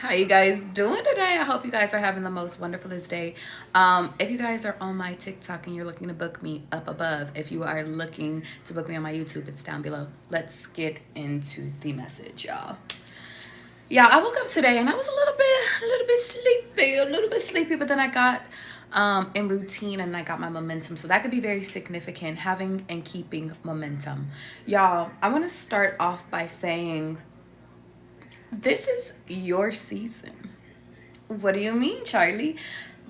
How you guys doing today? I hope you guys are having the most wonderfulest day. If you guys are on my TikTok and you're looking to book me, up above. If you are looking to book me on my YouTube, it's down below. Let's get into the message, y'all. Yeah, I woke up today and I was a little bit sleepy, but then I got in routine and I got my momentum. So that could be very significant, having and keeping momentum. Y'all, I want to start off by saying this is your season. What do you mean, Charlie?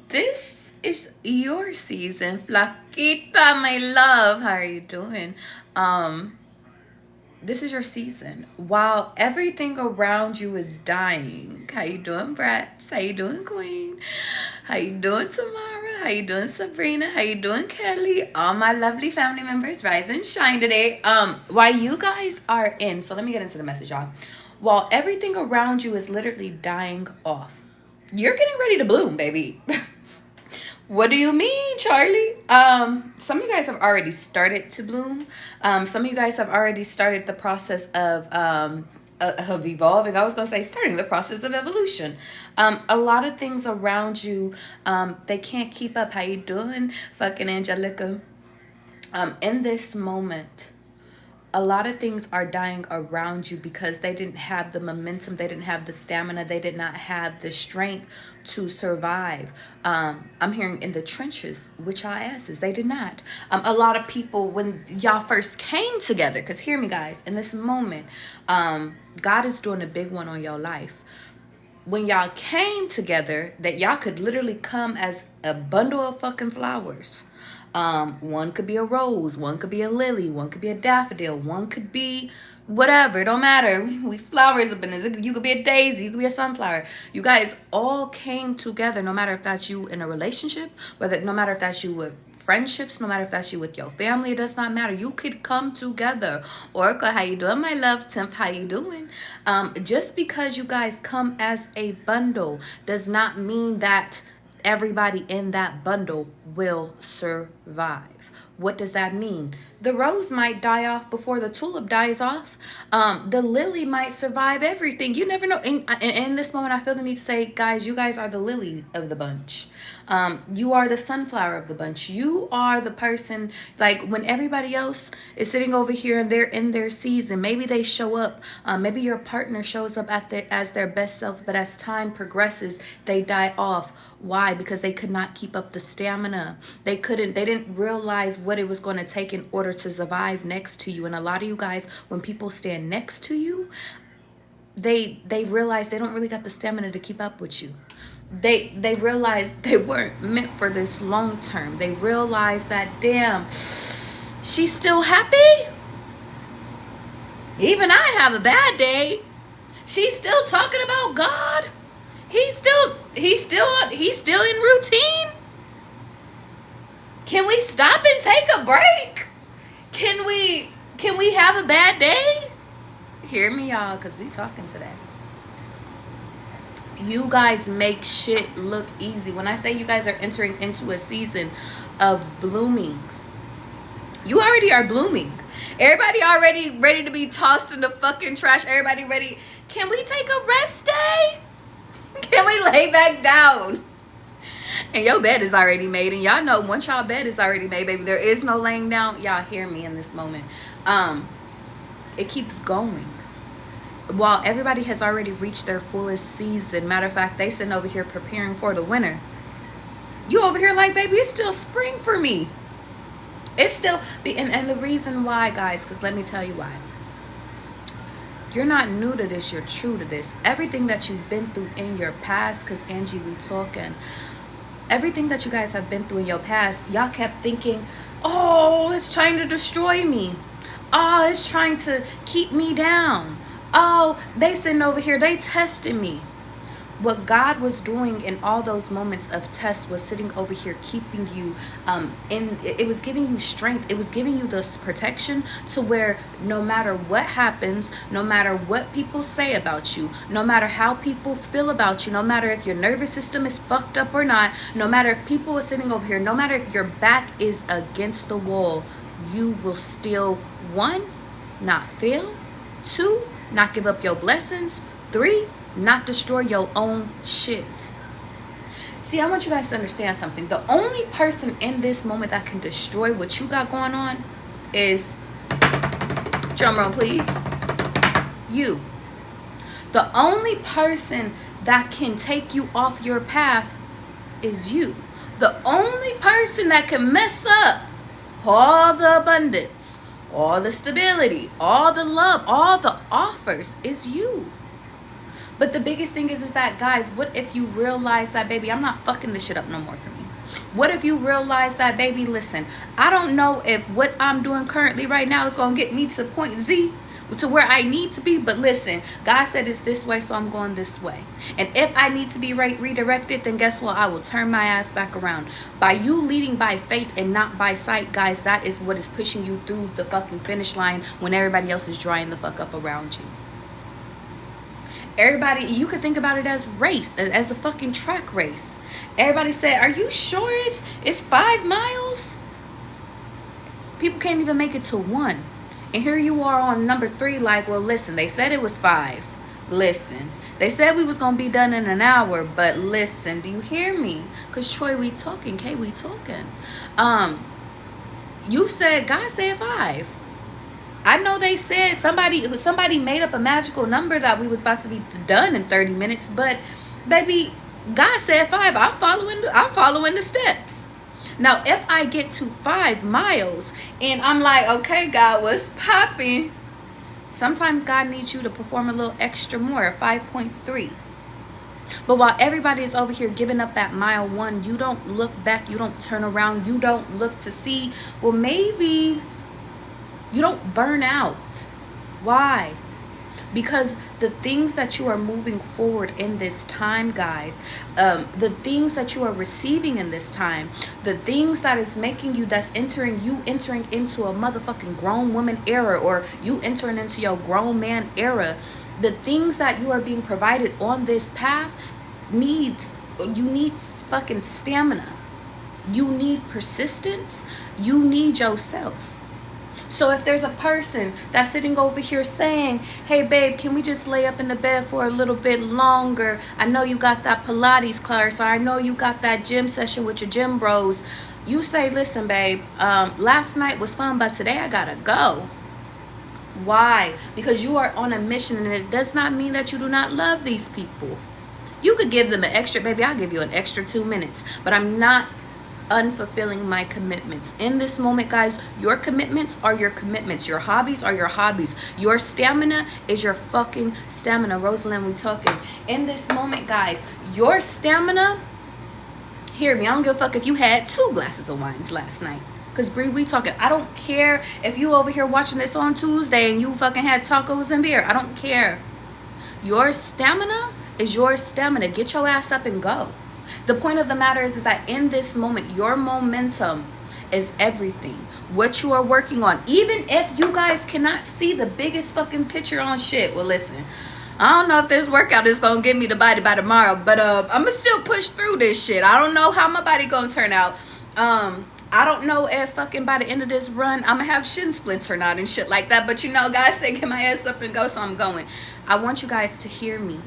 This is your season. Flaquita, my love. How are you doing? This is your season. While everything around you is dying. How you doing, Brats? How you doing, Queen? How you doing, Tamara? How you doing, Sabrina? How you doing, Kelly? All my lovely family members, rise and shine today. While you guys are in, so let me get into the message, y'all. While everything around you is literally dying off, you're getting ready to bloom, baby. What do you mean, Charlie? Some of you guys have already started to bloom. Some of you guys have already started the process of evolving. I was going to say starting the process of evolution. A lot of things around you, they can't keep up. How you doing, fucking Angelica? In this moment, a lot of things are dying around you because they didn't have the momentum, they didn't have the stamina, they did not have the strength to survive. I'm hearing in the trenches with y'all asses, they did not. A lot of people, when y'all first came together, because hear me guys, in this moment, God is doing a big one on your life. When y'all came together, that y'all could literally come as a bundle of fucking flowers. One could be a rose, one could be a lily, one could be a daffodil, one could be whatever. It don't matter. We flowers up in this. You could be a daisy, you could be a sunflower. You guys all came together, no matter if that's you in a relationship, no matter if that's you with friendships, no matter if that's you with your family, it does not matter. You could come together. Orca, how you doing, my love? Temp, how you doing? Just because you guys come as a bundle does not mean that everybody in that bundle will survive. What does that mean? The rose might die off before the tulip dies off. The lily might survive everything. You never know. In this moment, I feel the need to say, guys, you guys are the lily of the bunch. You are the sunflower of the bunch. You are the person, like when everybody else is sitting over here and they're in their season, maybe they show up, maybe your partner shows up as their best self, but as time progresses, they die off. Why? Because they could not keep up the stamina. They didn't realize what it was going to take in order to survive next to you. And a lot of you guys, when people stand next to you, they realize they don't really got the stamina to keep up with you. They realized they weren't meant for this long term. They realized that, damn, she's still happy? Even I have a bad day. She's still talking about God. He's still in routine. Can we stop and take a break? Can we have a bad day? Hear me, y'all, because we talking today. You guys make shit look easy. When I say you guys are entering into a season of blooming, you already are blooming. Everybody already ready to be tossed in the fucking trash. Everybody ready. Can we take a rest day? Can we lay back down? And your bed is already made. And y'all know once y'all bed is already made, baby, there is no laying down. Y'all hear me in this moment. It keeps going. While everybody has already reached their fullest season, matter of fact, they sitting over here preparing for the winter. You over here like, baby, it's still spring for me. It's still, and the reason why, guys, because let me tell you why. You're not new to this, you're true to this. Everything that you've been through in your past, because Angie, we talking, everything that you guys have been through in your past, y'all kept thinking, oh, it's trying to destroy me. Oh, it's trying to keep me down. Oh, they sitting over here, they testing me. What God was doing in all those moments of test was sitting over here keeping you it was giving you strength. It was giving you this protection to where no matter what happens, no matter what people say about you, no matter how people feel about you, no matter if your nervous system is fucked up or not, no matter if people are sitting over here, no matter if your back is against the wall, you will still, 1, not fail, 2, not give up your blessings, 3, not destroy your own shit. See, I want you guys to understand something. The only person in this moment that can destroy what you got going on is, drum roll please, you. The only person that can take you off your path is you. The only person that can mess up all the abundance, all the stability, all the love, all the offers is you. But the biggest thing is that, guys, what if you realize that, baby, I'm not fucking this shit up no more for me? What if you realize that, baby, listen, I don't know if what I'm doing currently right now is going to get me to point Z, to where I need to be, but listen, God said it's this way, so I'm going this way. And if I need to be redirected, then guess what? I will turn my ass back around. By you leading by faith and not by sight, guys, that is what is pushing you through the fucking finish line when everybody else is drying the fuck up around you. Everybody, you could think about it as race, as a fucking track race. Everybody said, are you sure it's 5 miles? People can't even make it to 1. And here you are on number 3, like, well, listen, they said it was 5. Listen, they said we was going to be done in an hour, but listen, do you hear me? Because, Troy, we talking, Kay, we talking. You said, God said 5. I know they said somebody made up a magical number that we was about to be done in 30 minutes, but, baby, God said 5. I'm following the steps. Now, if I get to 5 miles and I'm like, okay, God, what's popping? Sometimes God needs you to perform a little extra more, 5.3. But while everybody is over here giving up at mile 1, you don't look back, you don't turn around, you don't look to see, well, maybe you don't burn out. Why? Because the things that you are moving forward in this time, guys, the things that you are receiving in this time, the things that is making you, that's entering into a motherfucking grown woman era, or you entering into your grown man era, the things that you are being provided on this path you need fucking stamina. You need persistence. You need yourself. So if there's a person that's sitting over here saying, hey, babe, can we just lay up in the bed for a little bit longer? I know you got that Pilates class, or I know you got that gym session with your gym bros. You say, listen, babe, last night was fun, but today I gotta go. Why? Because you are on a mission, and it does not mean that you do not love these people. You could give them an extra, baby, I'll give you an extra 2 minutes, but I'm not unfulfilling my commitments. In this moment, guys, your commitments are your commitments. Your hobbies are your hobbies. Your stamina is your fucking stamina. Rosalind, we talking. In this moment, guys, your stamina, hear me, I don't give a fuck if you had 2 glasses of wines last night. Because, Bree, we talking. I don't care if you over here watching this on Tuesday and you fucking had tacos and beer. I don't care. Your stamina is your stamina. Get your ass up and go. The point of the matter is that in this moment, your momentum is everything. What you are working on. Even if you guys cannot see the biggest fucking picture on shit. Well, listen, I don't know if this workout is going to get me the body by tomorrow, but I'm going to still push through this shit. I don't know how my body going to turn out. I don't know if fucking by the end of this run, I'm going to have shin splints or not and shit like that. But you know, guys say get my ass up and go, so I'm going. I want you guys to hear me.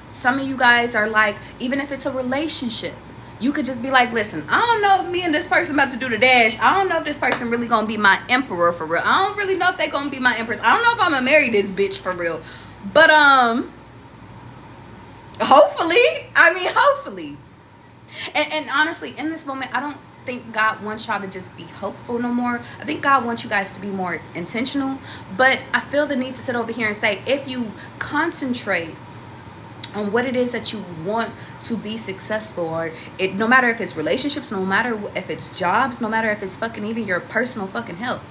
Some of you guys are like, even if it's a relationship, you could just be like, listen, I don't know if me and this person about to do the dash. I don't know if this person really gonna be my emperor for real. I don't really know if they gonna be my empress. I don't know if I'm gonna marry this bitch for real. But hopefully. And honestly, in this moment, I don't think God wants y'all to just be hopeful no more. I think God wants you guys to be more intentional. But I feel the need to sit over here and say, if you concentrate on what it is that you want to be successful, or it, no matter if it's relationships, no matter if it's jobs, no matter if it's fucking even your personal fucking health,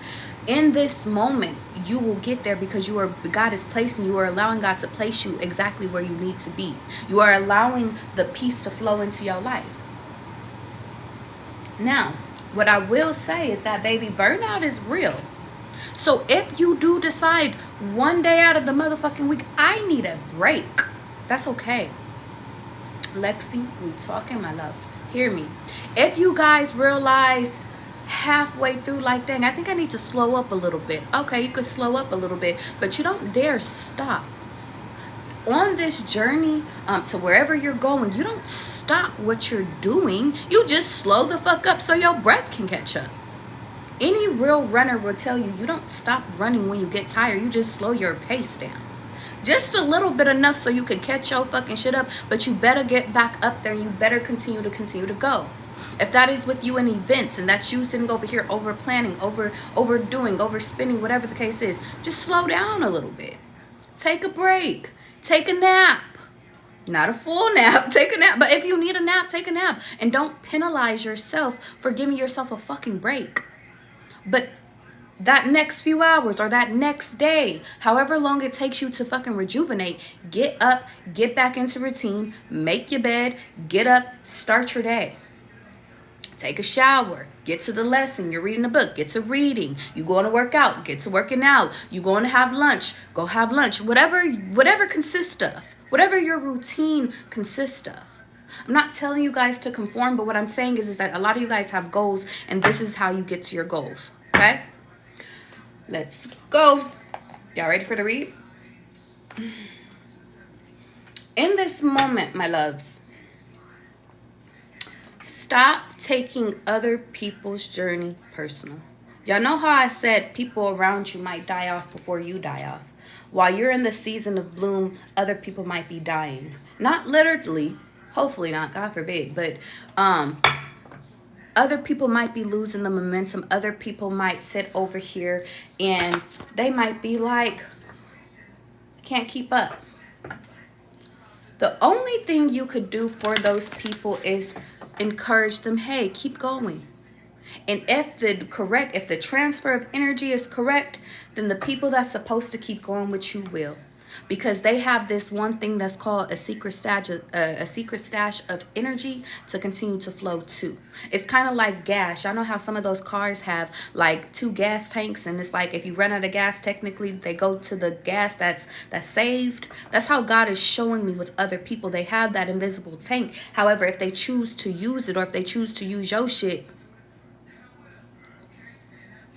in this moment you will get there, because God is placing you, are allowing God to place you exactly where you need to be. You are allowing the peace to flow into your life. Now, what I will say is that, baby, burnout is real. So if you do decide one day out of the motherfucking week, I need a break, that's okay. Lexi, we talking, my love. Hear me. If you guys realize halfway through, like, dang, I think I need to slow up a little bit. Okay, you could slow up a little bit, but you don't dare stop. on this journey to wherever you're going, you don't stop what you're doing. You just slow the fuck up so your breath can catch up. Any real runner will tell you, you don't stop running when you get tired. You just slow your pace down. Just a little bit, enough so you can catch your fucking shit up, but you better get back up there and you better continue to go. If that is with you in events and that's you sitting over here over planning, overdoing, overspinning, whatever the case is, just slow down a little bit. Take a break. Take a nap. Not a full nap. Take a nap. But if you need a nap, take a nap. And don't penalize yourself for giving yourself a fucking break. But that next few hours or that next day, however long it takes you to fucking rejuvenate, get up, get back into routine, make your bed, get up, start your day. Take a shower, get to the lesson. You're reading a book, get to reading. You going to work out, get to working out. You going to have lunch, go have lunch. Whatever consists of, whatever your routine consists of. I'm not telling you guys to conform, but what I'm saying is that a lot of you guys have goals, and this is how you get to your goals, okay? Let's go. Y'all ready for the read? In this moment, my loves, stop taking other people's journey personal. Y'all know how I said people around you might die off before you die off. While you're in the season of bloom, other people might be dying. Not literally, hopefully not, God forbid, but other people might be losing the momentum. Other people might sit over here and they might be like, I can't keep up. The only thing you could do for those people is encourage them, hey, keep going. And if the transfer of energy is correct, then the people that's supposed to keep going with you will. Because they have this one thing that's called a secret stash of energy to continue to flow to. It's kind of like gas. Y'all know how some of those cars have like 2 gas tanks, and it's like if you run out of gas, technically they go to the gas that's saved. That's how God is showing me with other people. They have that invisible tank. However, if they choose to use it, or if they choose to use your shit,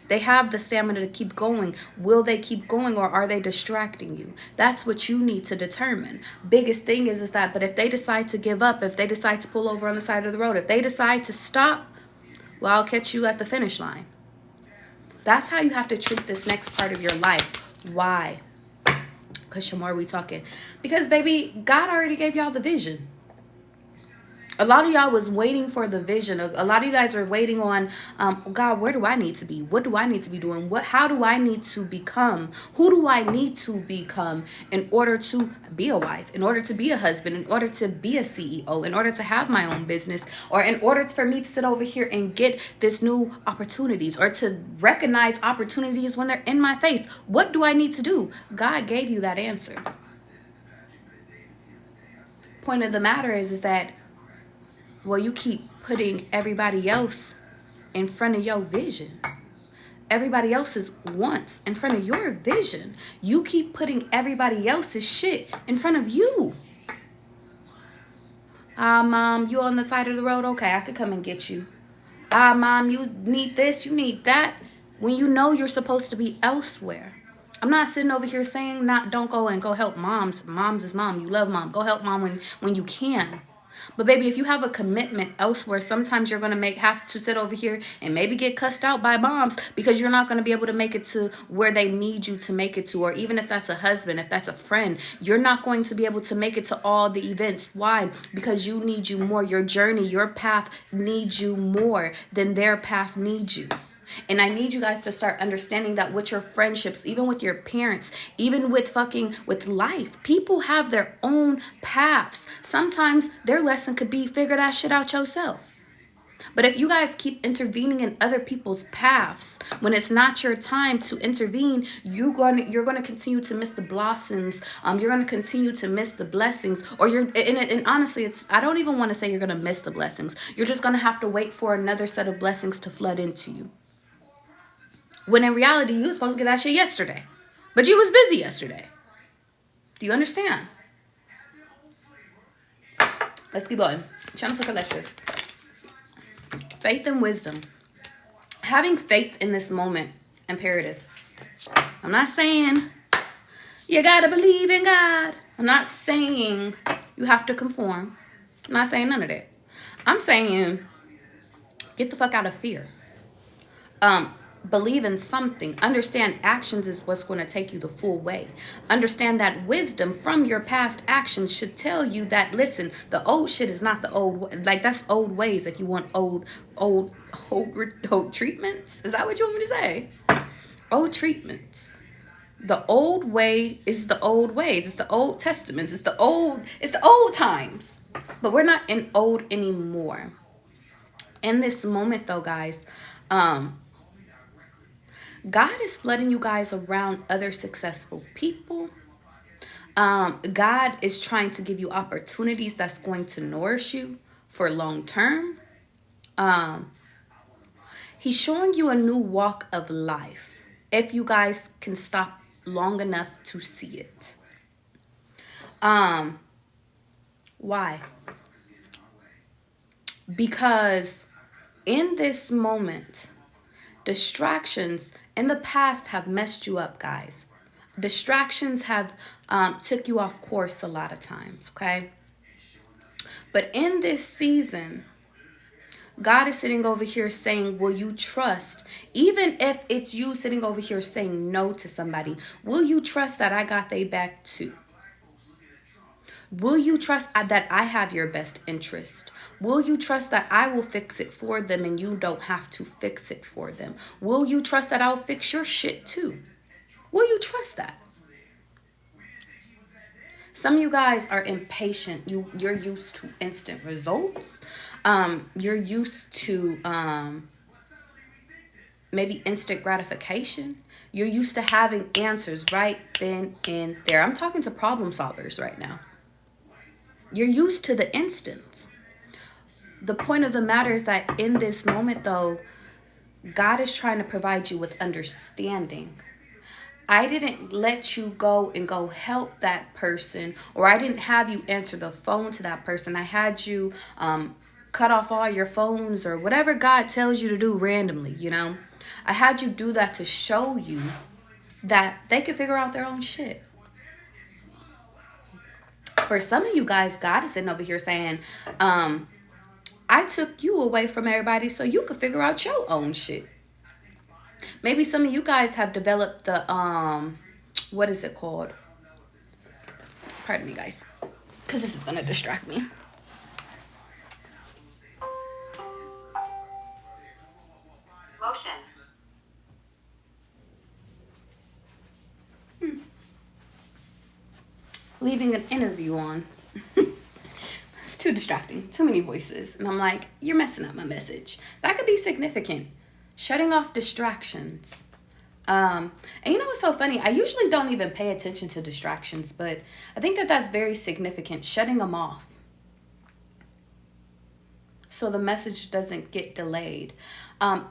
they have the stamina to keep going. Will they keep going, or are they distracting you? That's what you need to determine. Biggest thing is that, but if they decide to give up, if they decide to pull over on the side of the road, if they decide to stop, well, I'll catch you at the finish line. That's how you have to treat this next part of your life. Why? Because Shamar, we talking. Because, baby, God already gave y'all the vision. A lot of y'all was waiting for the vision. A lot of you guys were waiting on, God, where do I need to be? What do I need to be doing? How do I need to become? Who do I need to become in order to be a wife, in order to be a husband, in order to be a CEO, in order to have my own business, or in order for me to sit over here and get this new opportunities, or to recognize opportunities when they're in my face? What do I need to do? God gave you that answer. Point of the matter is that, well, you keep putting everybody else in front of your vision. Everybody else's wants in front of your vision. You keep putting everybody else's shit in front of you. Mom, you on the side of the road? Okay, I could come and get you. Mom, you need this, you need that. When you know you're supposed to be elsewhere. I'm not sitting over here saying don't go and go help moms. Mom's is mom. You love mom. Go help mom when you can. But baby, if you have a commitment elsewhere, sometimes you're going to have to sit over here and maybe get cussed out by moms because you're not going to be able to make it to where they need you to make it to. Or even if that's a husband, if that's a friend, you're not going to be able to make it to all the events. Why? Because you need you more. Your journey, your path needs you more than their path needs you. And I need you guys to start understanding that with your friendships, even with your parents, even with life, people have their own paths. Sometimes their lesson could be figure that shit out yourself. But if you guys keep intervening in other people's paths, when it's not your time to intervene, you're going to continue to miss the blossoms. You're going to continue to miss the blessings, and honestly, I don't even want to say you're going to miss the blessings. You're just going to have to wait for another set of blessings to flood into you. When in reality, you were supposed to get that shit yesterday. But you was busy yesterday. Do you understand? Let's keep going. Channel for collective. Faith and wisdom. Having faith in this moment, imperative. I'm not saying you gotta believe in God. I'm not saying you have to conform. I'm not saying none of that. I'm saying get the fuck out of fear. Believe in something. Understand actions is what's going to take you the full way. Understand that wisdom from your past actions should tell you that, listen, the old shit is not the old, like that's old ways. If you want old treatments, is that what you want me to say? Old treatments. The old way is the old ways. It's the Old Testaments. It's the old times. But we're not in old anymore. In this moment though, guys, God is flooding you guys around other successful people. God is trying to give you opportunities that's going to nourish you for long term. He's showing you a new walk of life if you guys can stop long enough to see it. Why? Because in this moment, distractions in the past have messed you up, guys. Distractions have took you off course a lot of times, okay? But in this season, God is sitting over here saying, will you trust? Even if it's you sitting over here saying no to somebody, will you trust that I got they back too? Will you trust that I have your best interest? Will you trust that I will fix it for them and you don't have to fix it for them? Will you trust that I'll fix your shit too? Will you trust that? Some of you guys are impatient. You're used to instant results. You're used to maybe instant gratification. You're used to having answers right then and there. I'm talking to problem solvers right now. You're used to the instant. The point of the matter is that in this moment, though, God is trying to provide you with understanding. I didn't let you go and go help that person, or I didn't have you answer the phone to that person. I had you cut off all your phones or whatever God tells you to do randomly, you know. I had you do that to show you that they could figure out their own shit. For some of you guys, God is sitting over here saying, I took you away from everybody so you could figure out your own shit. Maybe some of you guys have developed the, what is it called? Pardon me, guys, because this is going to distract me. Motion. Leaving an interview on. It's too distracting. Too many voices. And I'm like, you're messing up my message. That could be significant. Shutting off distractions. And you know what's so funny? I usually don't even pay attention to distractions, but I think that that's very significant. Shutting them off, so the message doesn't get delayed.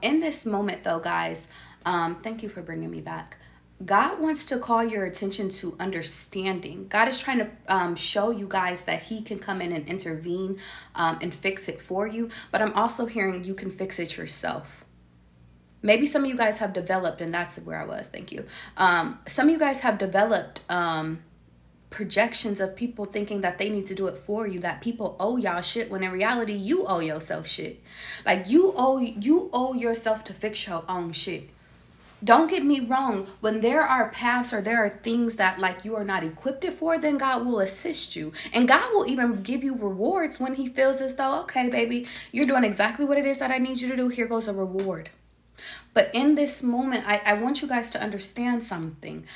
In this moment, though, guys, thank you for bringing me back. God wants to call your attention to understanding. God is trying to show you guys that he can come in and intervene and fix it for you. But I'm also hearing you can fix it yourself. Maybe some of you guys have developed, and that's where I was, thank you. Some of you guys have developed projections of people thinking that they need to do it for you, that people owe y'all shit, when in reality, you owe yourself shit. Like you owe yourself to fix your own shit. Don't get me wrong, when there are paths or there are things that like you are not equipped for, then God will assist you. And God will even give you rewards when he feels as though, okay, baby, you're doing exactly what it is that I need you to do. Here goes a reward. But in this moment, I want you guys to understand something.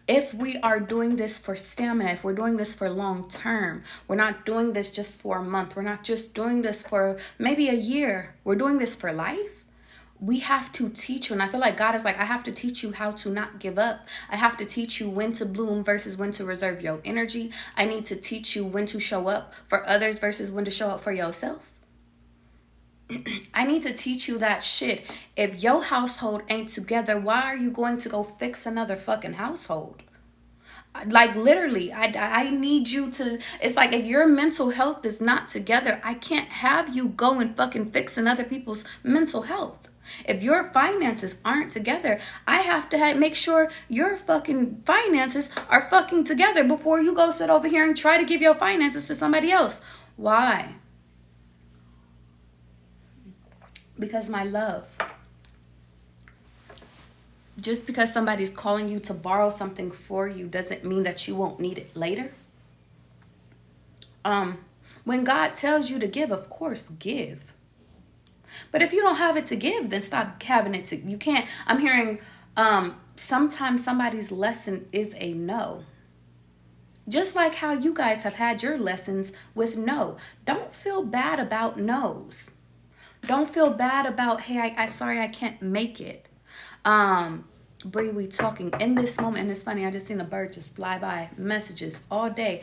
If we are doing this for stamina, if we're doing this for long term, we're not doing this just for a month. We're not just doing this for maybe a year. We're doing this for life. We have to teach you. And I feel like God is like, I have to teach you how to not give up. I have to teach you when to bloom versus when to reserve your energy. I need to teach you when to show up for others versus when to show up for yourself. I need to teach you that shit. If your household ain't together, why are you going to go fix another fucking household? Like literally, I need you to, it's like if your mental health is not together, I can't have you go and fucking fix another people's mental health. If your finances aren't together, I have to make sure your fucking finances are fucking together before you go sit over here and try to give your finances to somebody else. Why? Because, my love, just because somebody's calling you to borrow something for you doesn't mean that you won't need it later. When God tells you to give, of course, give. But if you don't have it to give, then stop having it to. You can't. I'm hearing sometimes somebody's lesson is a no. Just like how you guys have had your lessons with no. Don't feel bad about no's. Don't feel bad about, hey, I sorry I can't make it. Bree, we talking in this moment, and it's funny, I just seen a bird just fly by, messages all day.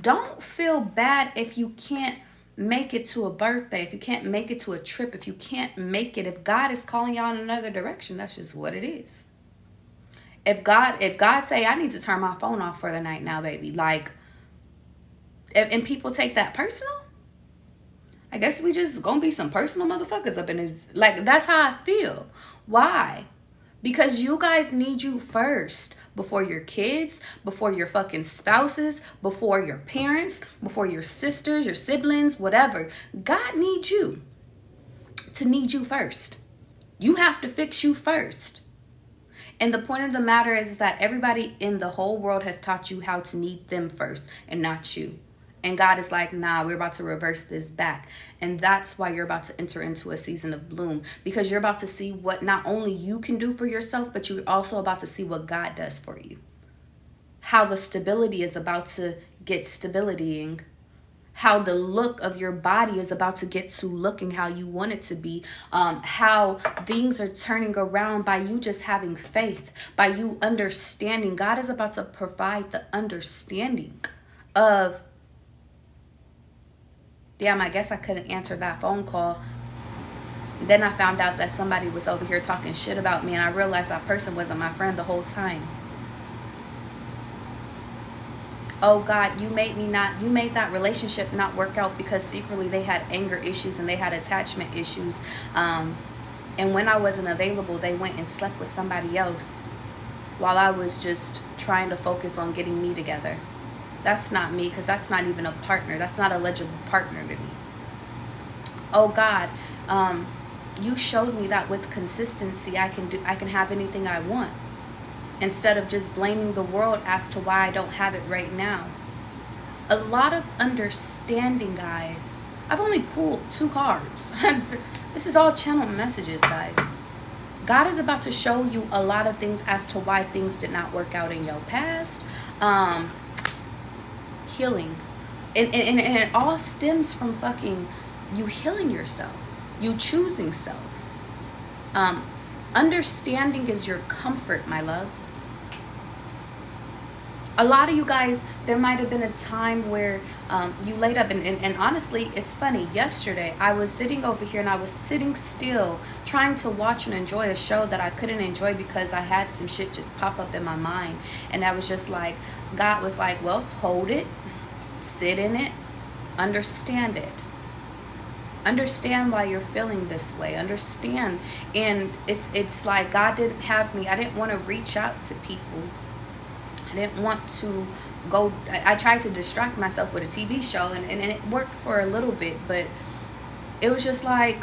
Don't feel bad if you can't make it to a birthday, if you can't make it to a trip, if you can't make it. If God is calling y'all in another direction, that's just what it is. If God say, I need to turn my phone off for the night now, baby, like, and people take that personal, I guess we just gonna be some personal motherfuckers up in this. Like, that's how I feel. Why? Because you guys need you first. Before your kids, before your fucking spouses, before your parents, before your sisters, your siblings, whatever. God needs you to need you first. You have to fix you first. And the point of the matter is that everybody in the whole world has taught you how to need them first and not you. And God is like, nah, we're about to reverse this back. And that's why you're about to enter into a season of bloom. Because you're about to see what not only you can do for yourself, but you're also about to see what God does for you. How the stability is about to get stabilitying. How the look of your body is about to get to looking how you want it to be. How things are turning around by you just having faith. By you understanding. God is about to provide the understanding of, damn, I guess I couldn't answer that phone call. Then I found out that somebody was over here talking shit about me, and I realized that person wasn't my friend the whole time. Oh God, you made that relationship not work out because secretly they had anger issues and they had attachment issues. And when I wasn't available, they went and slept with somebody else while I was just trying to focus on getting me together. That's not me, because that's not even a partner. That's not a legible partner to me. Oh God, you showed me that with consistency, I can have anything I want. Instead of just blaming the world as to why I don't have it right now. A lot of understanding, guys. I've only pulled 2 cards. This is all channel messages, guys. God is about to show you a lot of things as to why things did not work out in your past. Healing. And it all stems from fucking you healing yourself. You choosing self. Understanding is your comfort, my loves. A lot of you guys, there might have been a time where you laid up, and honestly, it's funny. Yesterday, I was sitting over here and I was sitting still trying to watch and enjoy a show that I couldn't enjoy because I had some shit just pop up in my mind. And I was just like, God was like, well, hold it, sit in it, understand it. Understand why you're feeling this way. Understand. And it's like God didn't have me. I didn't want to reach out to people. I didn't want to go. I tried to distract myself with a TV show, and it worked for a little bit, but it was just like,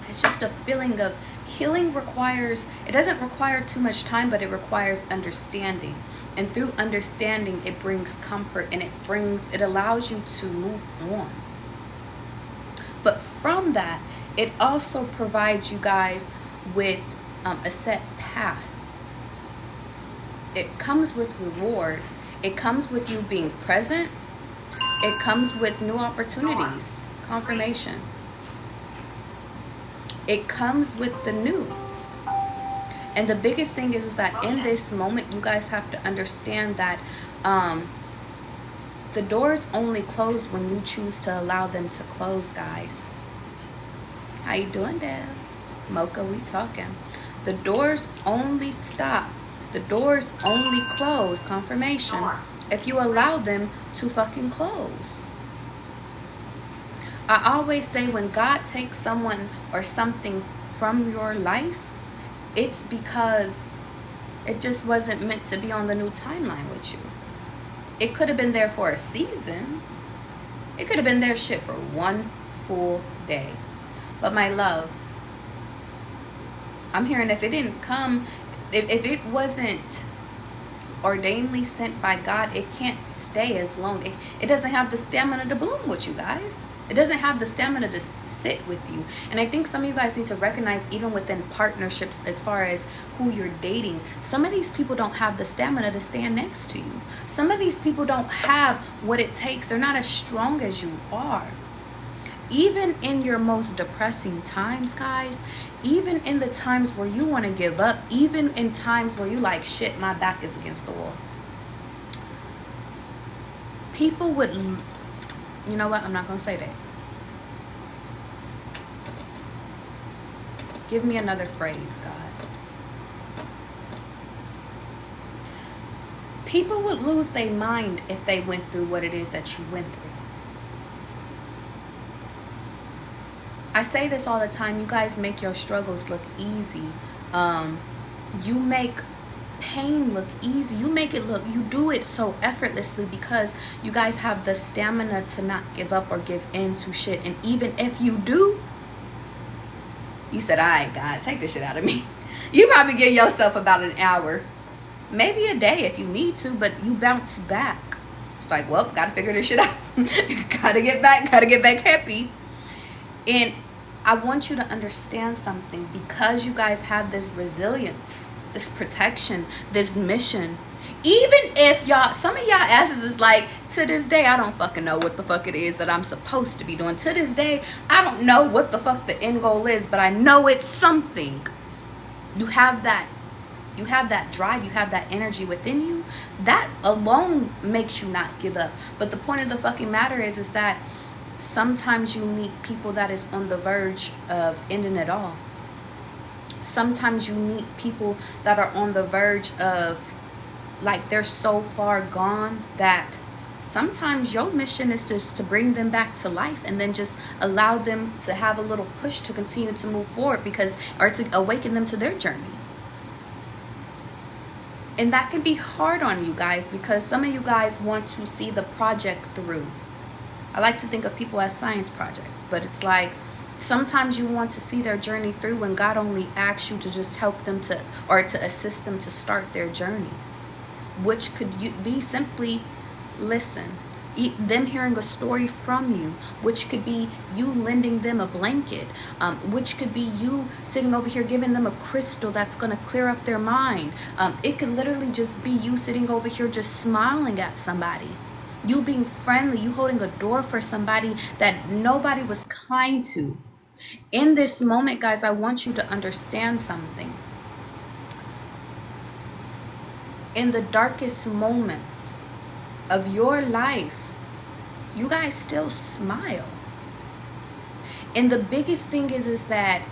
it's just a feeling of healing. It doesn't require too much time, but it requires understanding. And through understanding, it brings comfort, and it allows you to move on. But from that, it also provides you guys with a set path. It comes with rewards. It comes with you being present. It comes with new opportunities, confirmation. It comes with the new. And the biggest thing is that in this moment, you guys have to understand that the doors only close when you choose to allow them to close, guys. How you doing, Dev? Mocha, we talking. The doors only stop. The doors only close, confirmation, if you allow them to fucking close. I always say when God takes someone or something from your life, it's because it just wasn't meant to be on the new timeline with you. It could have been there for a season. It could have been there shit for one full day. But my love, I'm hearing if it didn't come, if it wasn't ordainedly sent by God, it can't stay as long. It doesn't have the stamina to bloom with you guys. It doesn't have the stamina to sit with you. And I think some of you guys need to recognize, even within partnerships, as far as who you're dating, some of these people don't have the stamina to stand next to you. Some of these people don't have what it takes. They're not as strong as you are. Even in your most depressing times, guys, even in the times where you want to give up, even in times where you like, shit, my back is against the wall, people would, you know what, I'm not going to say that. Give me another phrase, God. People would lose their mind if they went through what it is that you went through. I say this all the time. You guys make your struggles look easy. You make pain look easy. You make it look, you do it so effortlessly because you guys have the stamina to not give up or give in to shit. And even if you do, you said, all right, God, take this shit out of me. You probably give yourself about an hour, maybe a day if you need to, but you bounce back. It's like, well, gotta figure this shit out. gotta get back happy. And I want you to understand something, because you guys have this resilience, this protection, this mission. Even if y'all, some of y'all asses is like, to this day, I don't fucking know what the fuck it is that I'm supposed to be doing. To this day, I don't know what the fuck the end goal is, but I know it's something. You have that drive, you have that energy within you. That alone makes you not give up. But the point of the fucking matter is that sometimes you meet people that is on the verge of ending it all. Sometimes you meet people that are on the verge of, like, they're so far gone that sometimes your mission is just to bring them back to life and then just allow them to have a little push to continue to move forward, because, or to awaken them to their journey. And that can be hard on you guys, because some of you guys want to see the project through. I like to think of people as science projects, but it's like sometimes you want to see their journey through when God only asks you to just help them to, or to assist them to start their journey, which could be simply listen, them hearing a story from you, which could be you lending them a blanket, which could be you sitting over here giving them a crystal that's going to clear up their mind. It could literally just be you sitting over here just smiling at somebody. You being friendly, you holding a door for somebody that nobody was kind to. In this moment, guys, I want you to understand something. In the darkest moments of your life, you guys still smile. And the biggest thing is that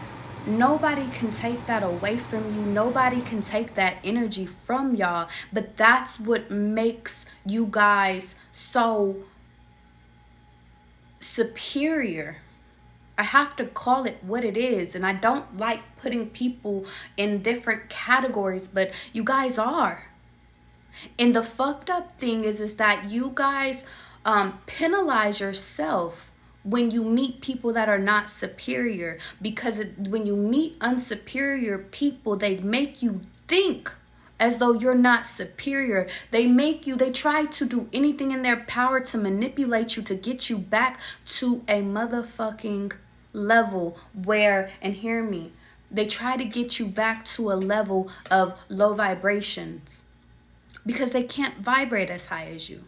nobody can take that away from you. Nobody can take that energy from y'all. But that's what makes you guys so superior. I have to call it what it is. And I don't like putting people in different categories, but you guys are. And the fucked up thing is that you guys penalize yourself when you meet people that are not superior, because when you meet unsuperior people, they make you think as though you're not superior. They try to do anything in their power to manipulate you, to get you back to a motherfucking level where, and hear me, they try to get you back to a level of low vibrations, because they can't vibrate as high as you,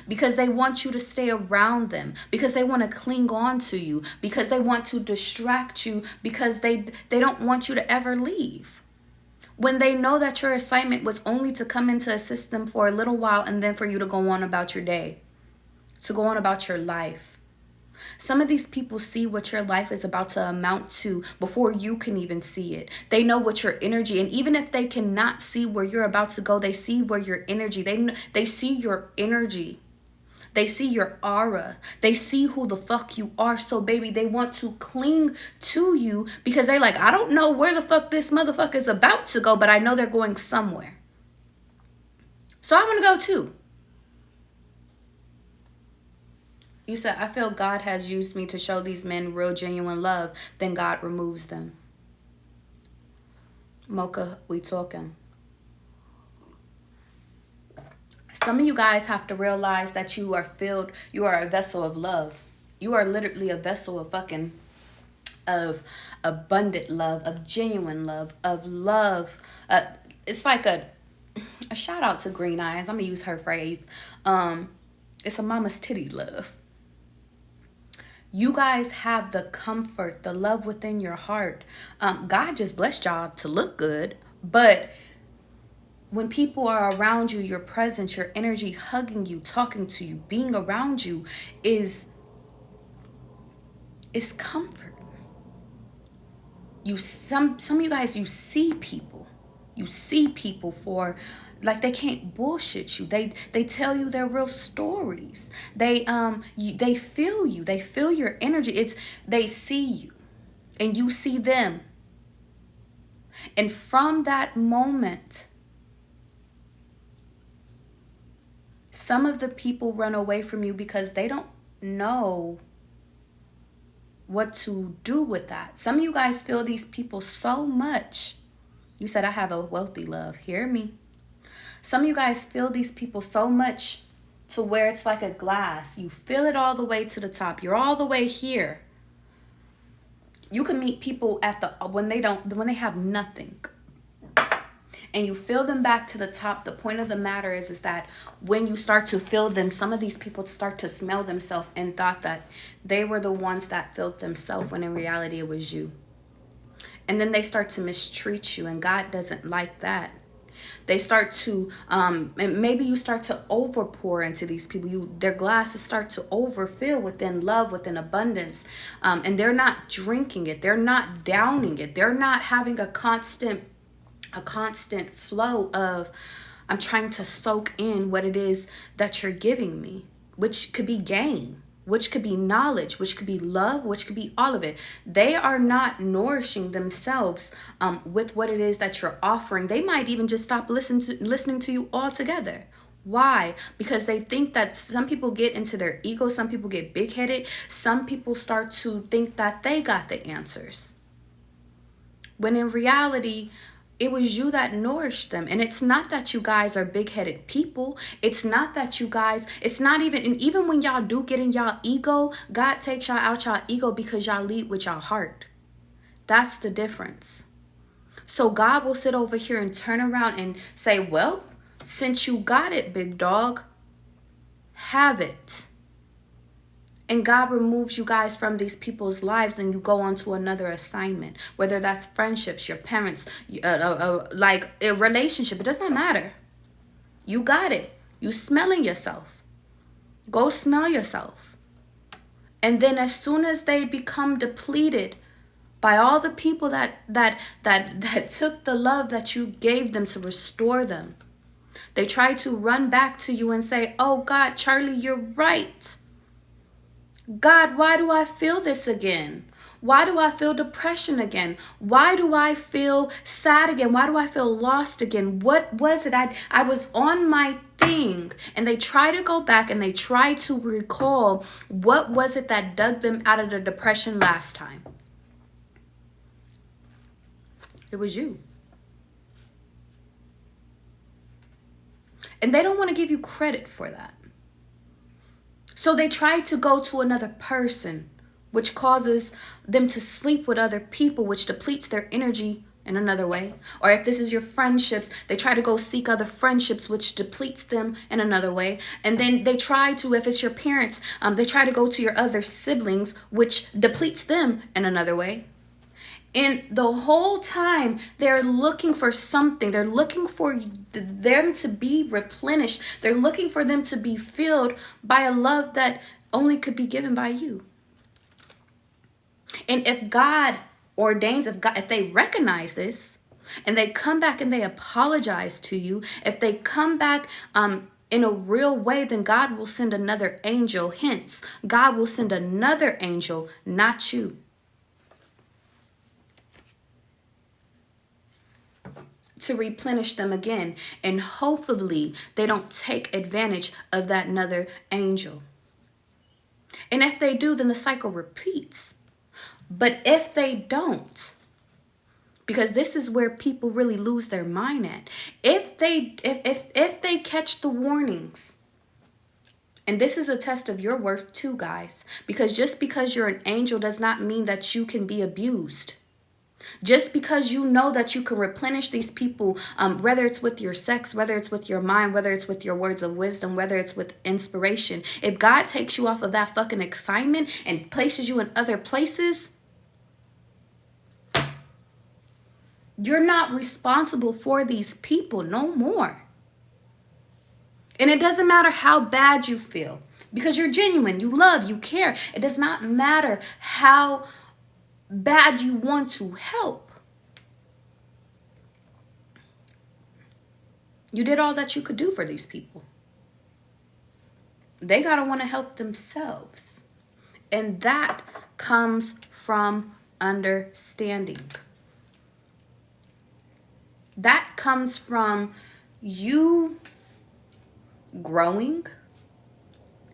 because they want you to stay around them, because they want to cling on to you, because they want to distract you, because they don't want you to ever leave. When they know that your assignment was only to come in to assist them for a little while and then for you to go on about your day, to go on about your life. Some of these people see what your life is about to amount to before you can even see it. They know what your energy, and even if they cannot see where you're about to go, they see where your energy, they see your energy. They see your aura. They see who the fuck you are. So, baby, they want to cling to you because they're like, I don't know where the fuck this motherfucker is about to go, but I know they're going somewhere. So I want to go too. You said, I feel God has used me to show these men real, genuine love. Then God removes them. Mocha, we talking. Some of you guys have to realize that you are filled. You are a vessel of love. You are literally a vessel of abundant love, of genuine love, of love. It's like a shout out to Green Eyes. I'm gonna use her phrase. It's a mama's titty love. You guys have the comfort, the love within your heart. God just blessed y'all to look good, but when people are around you, your presence, your energy, hugging you, talking to you, being around you is comfort. Some of you guys, you see people. You see people for, like, they can't bullshit you. They tell you their real stories. They feel you. They feel your energy. They see you and you see them. And from that moment, some of the people run away from you because they don't know what to do with that. Some of you guys feel these people so much. You said, I have a wealthy love. Hear me. Some of you guys feel these people so much to where it's like a glass. You fill it all the way to the top. You're all the way here. You can meet people when they have nothing. And you fill them back to the top. The point of the matter is that when you start to fill them, some of these people start to smell themselves and thought that they were the ones that filled themselves, when in reality it was you. And then they start to mistreat you, and God doesn't like that. They start to, and maybe you start to overpour into these people. Their glasses start to overfill within love, within abundance. And they're not drinking it. They're not downing it. They're not having a constant flow of, I'm trying to soak in what it is that you're giving me, which could be gain, which could be knowledge, which could be love, which could be all of it. They are not nourishing themselves with what it is that you're offering. They might even just stop listening to you altogether. Why? Because they think that some people get into their ego. Some people get big-headed. Some people start to think that they got the answers, when in reality, it was you that nourished them. And it's not that you guys are big-headed people. It's not that you guys, it's not even, and even when y'all do get in y'all ego, God takes y'all out y'all ego because y'all lead with y'all heart. That's the difference. So God will sit over here and turn around and say, well, since you got it, big dog, have it. And God removes you guys from these people's lives, and you go on to another assignment, whether that's friendships, your parents, like a relationship. It does not matter. You got it. You smelling yourself. Go smell yourself. And then as soon as they become depleted by all the people that took the love that you gave them to restore them, they try to run back to you and say, oh God, Charlie, you're right. God, why do I feel this again? Why do I feel depression again? Why do I feel sad again? Why do I feel lost again? What was it? I was on my thing. And they try to go back and they try to recall, what was it that dug them out of the depression last time? It was you. And they don't want to give you credit for that. So they try to go to another person, which causes them to sleep with other people, which depletes their energy in another way. Or if this is your friendships, they try to go seek other friendships, which depletes them in another way. And then they try to, if it's your parents, they try to go to your other siblings, which depletes them in another way. And the whole time they're looking for something. They're looking for them to be replenished. They're looking for them to be filled by a love that only could be given by you. And if God ordains, if they recognize this and they come back and they apologize to you, if they come back in a real way, then God will send another angel. Hence, God will send another angel, not you, to replenish them again. And hopefully they don't take advantage of that another angel. And if they do, then the cycle repeats. But if they don't, because this is where people really lose their mind at. If they catch the warnings, and this is a test of your worth too, guys, because just because you're an angel does not mean that you can be abused. Just because you know that you can replenish these people, whether it's with your sex, whether it's with your mind, whether it's with your words of wisdom, whether it's with inspiration. If God takes you off of that fucking assignment and places you in other places, you're not responsible for these people no more. And it doesn't matter how bad you feel, because you're genuine, you love, you care. It does not matter how bad you want to help. You did all that you could do for these people. They gotta want to help themselves. And that comes from understanding. That comes from you growing,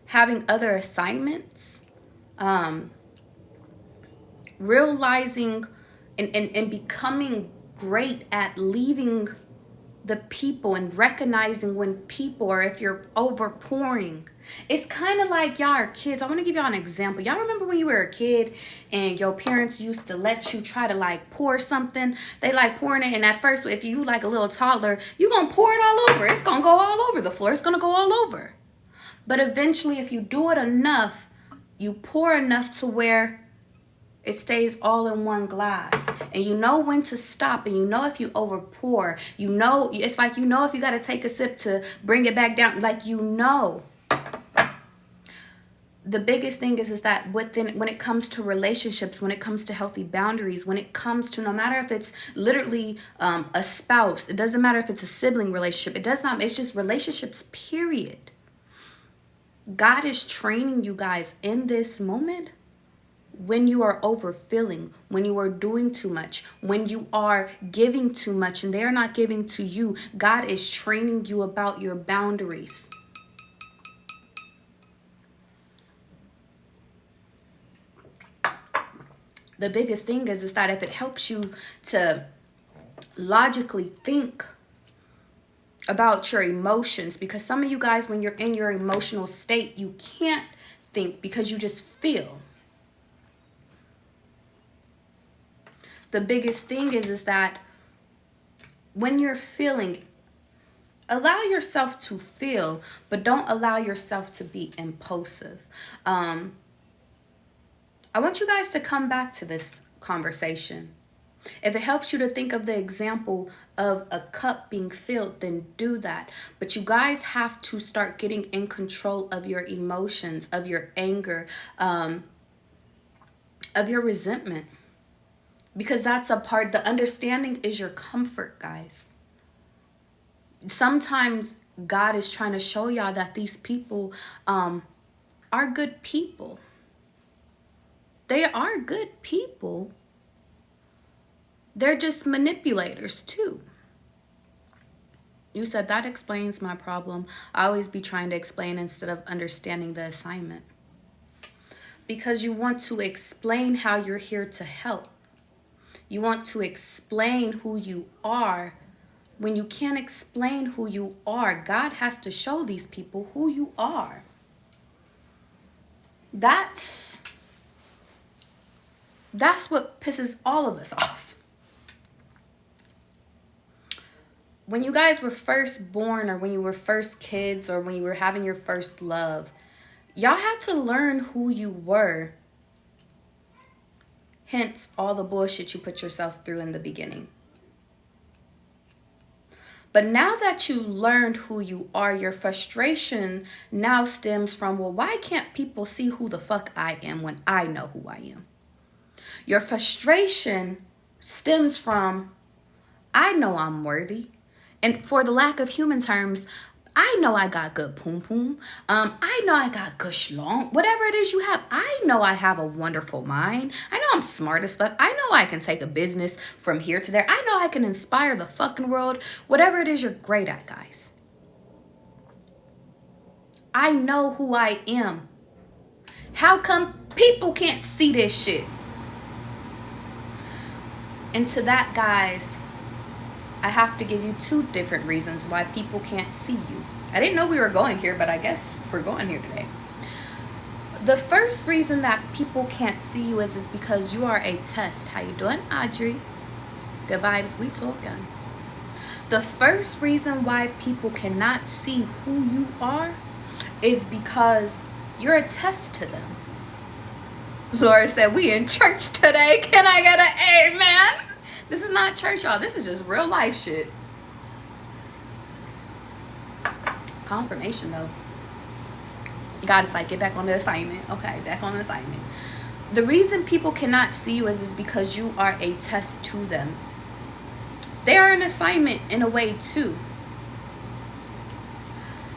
having other assignments, realizing and becoming great at leaving the people and recognizing when people, or if you're overpouring. It's kind of like y'all are kids. I want to give y'all an example. Y'all remember when you were a kid and your parents used to let you try to like pour something? They like pouring it, and at first, if you like a little toddler, you're going to pour it all over. It's going to go all over the floor. It's going to go all over. But eventually, if you do it enough, you pour enough to where it stays all in one glass, and you know when to stop, and you know if you overpour, you know, it's like, you know, if you got to take a sip to bring it back down, like, you know. The biggest thing is that when it comes to relationships, when it comes to healthy boundaries, when it comes to, no matter if it's literally a spouse, it doesn't matter if it's a sibling relationship, it's just relationships, period. God is training you guys in this moment. When you are overfilling, when you are doing too much, when you are giving too much and they are not giving to you, God is training you about your boundaries. The biggest thing is that if it helps you to logically think about your emotions, because some of you guys, when you're in your emotional state, you can't think because you just feel. The biggest thing is that when you're feeling, allow yourself to feel, but don't allow yourself to be impulsive. I want you guys to come back to this conversation. If it helps you to think of the example of a cup being filled, then do that. But you guys have to start getting in control of your emotions, of your anger, of your resentment. Because that's a part, the understanding is your comfort, guys. Sometimes God is trying to show y'all that these people are good people. They are good people. They're just manipulators too. You said that explains my problem. I always be trying to explain instead of understanding the assignment. Because you want to explain how you're here to help. You want to explain who you are. When you can't explain who you are, God has to show these people who you are. That's what pisses all of us off. When you guys were first born, or when you were first kids, or when you were having your first love, y'all had to learn who you were. Hence, all the bullshit you put yourself through in the beginning. But now that you learned who you are, your frustration now stems from, well, why can't people see who the fuck I am when I know who I am? Your frustration stems from, I know I'm worthy. And for the lack of human terms, I know I got good poom poom. I know I got good schlong. Whatever it is you have, I know I have a wonderful mind. I know I'm smart as fuck. I know I can take a business from here to there. I know I can inspire the fucking world. Whatever it is you're great at, guys. I know who I am. How come people can't see this shit? And to that, guys, I have to give you 2 different reasons why people can't see you. I didn't know we were going here, but I guess we're going here today. The first reason that people can't see you is because you are a test. How you doing, Audrey? Good vibes, we talking. The first reason why people cannot see who you are is because you're a test to them. Laura said, we in church today. Can I get an amen? This is not church, y'all. This is just real life shit. Confirmation, though. God is like, get back on the assignment. Okay, back on the assignment. The reason people cannot see you is because you are a test to them. They are an assignment in a way, too.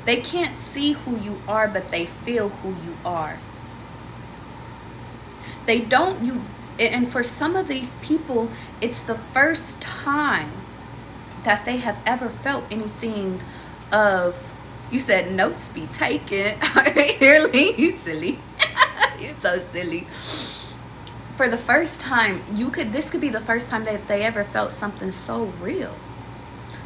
They can't see who you are, but they feel who you are. They don't, and for some of these people, it's the first time that they have ever felt anything of, you said notes be taken. Really? You silly. You're so silly. For the first time, this could be the first time that they ever felt something so real.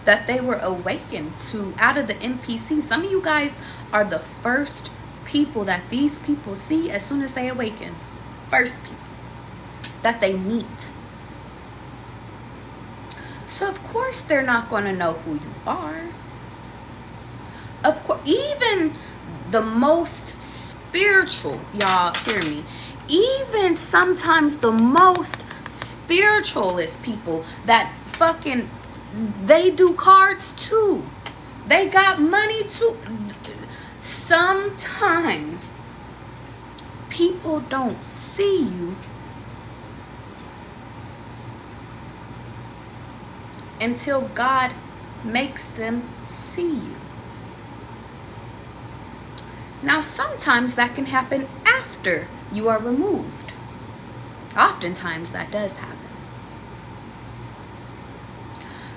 That they were awakened to out of the NPC. Some of you guys are the first people that these people see as soon as they awaken. First people that they meet. So of course they're not going to know who you are. Of course, even the most spiritual, y'all hear me, even sometimes the most spiritualist people that fucking, they do cards too. They got money too. Sometimes people don't see you until God makes them see you. Now, sometimes that can happen after you are removed. Oftentimes that does happen.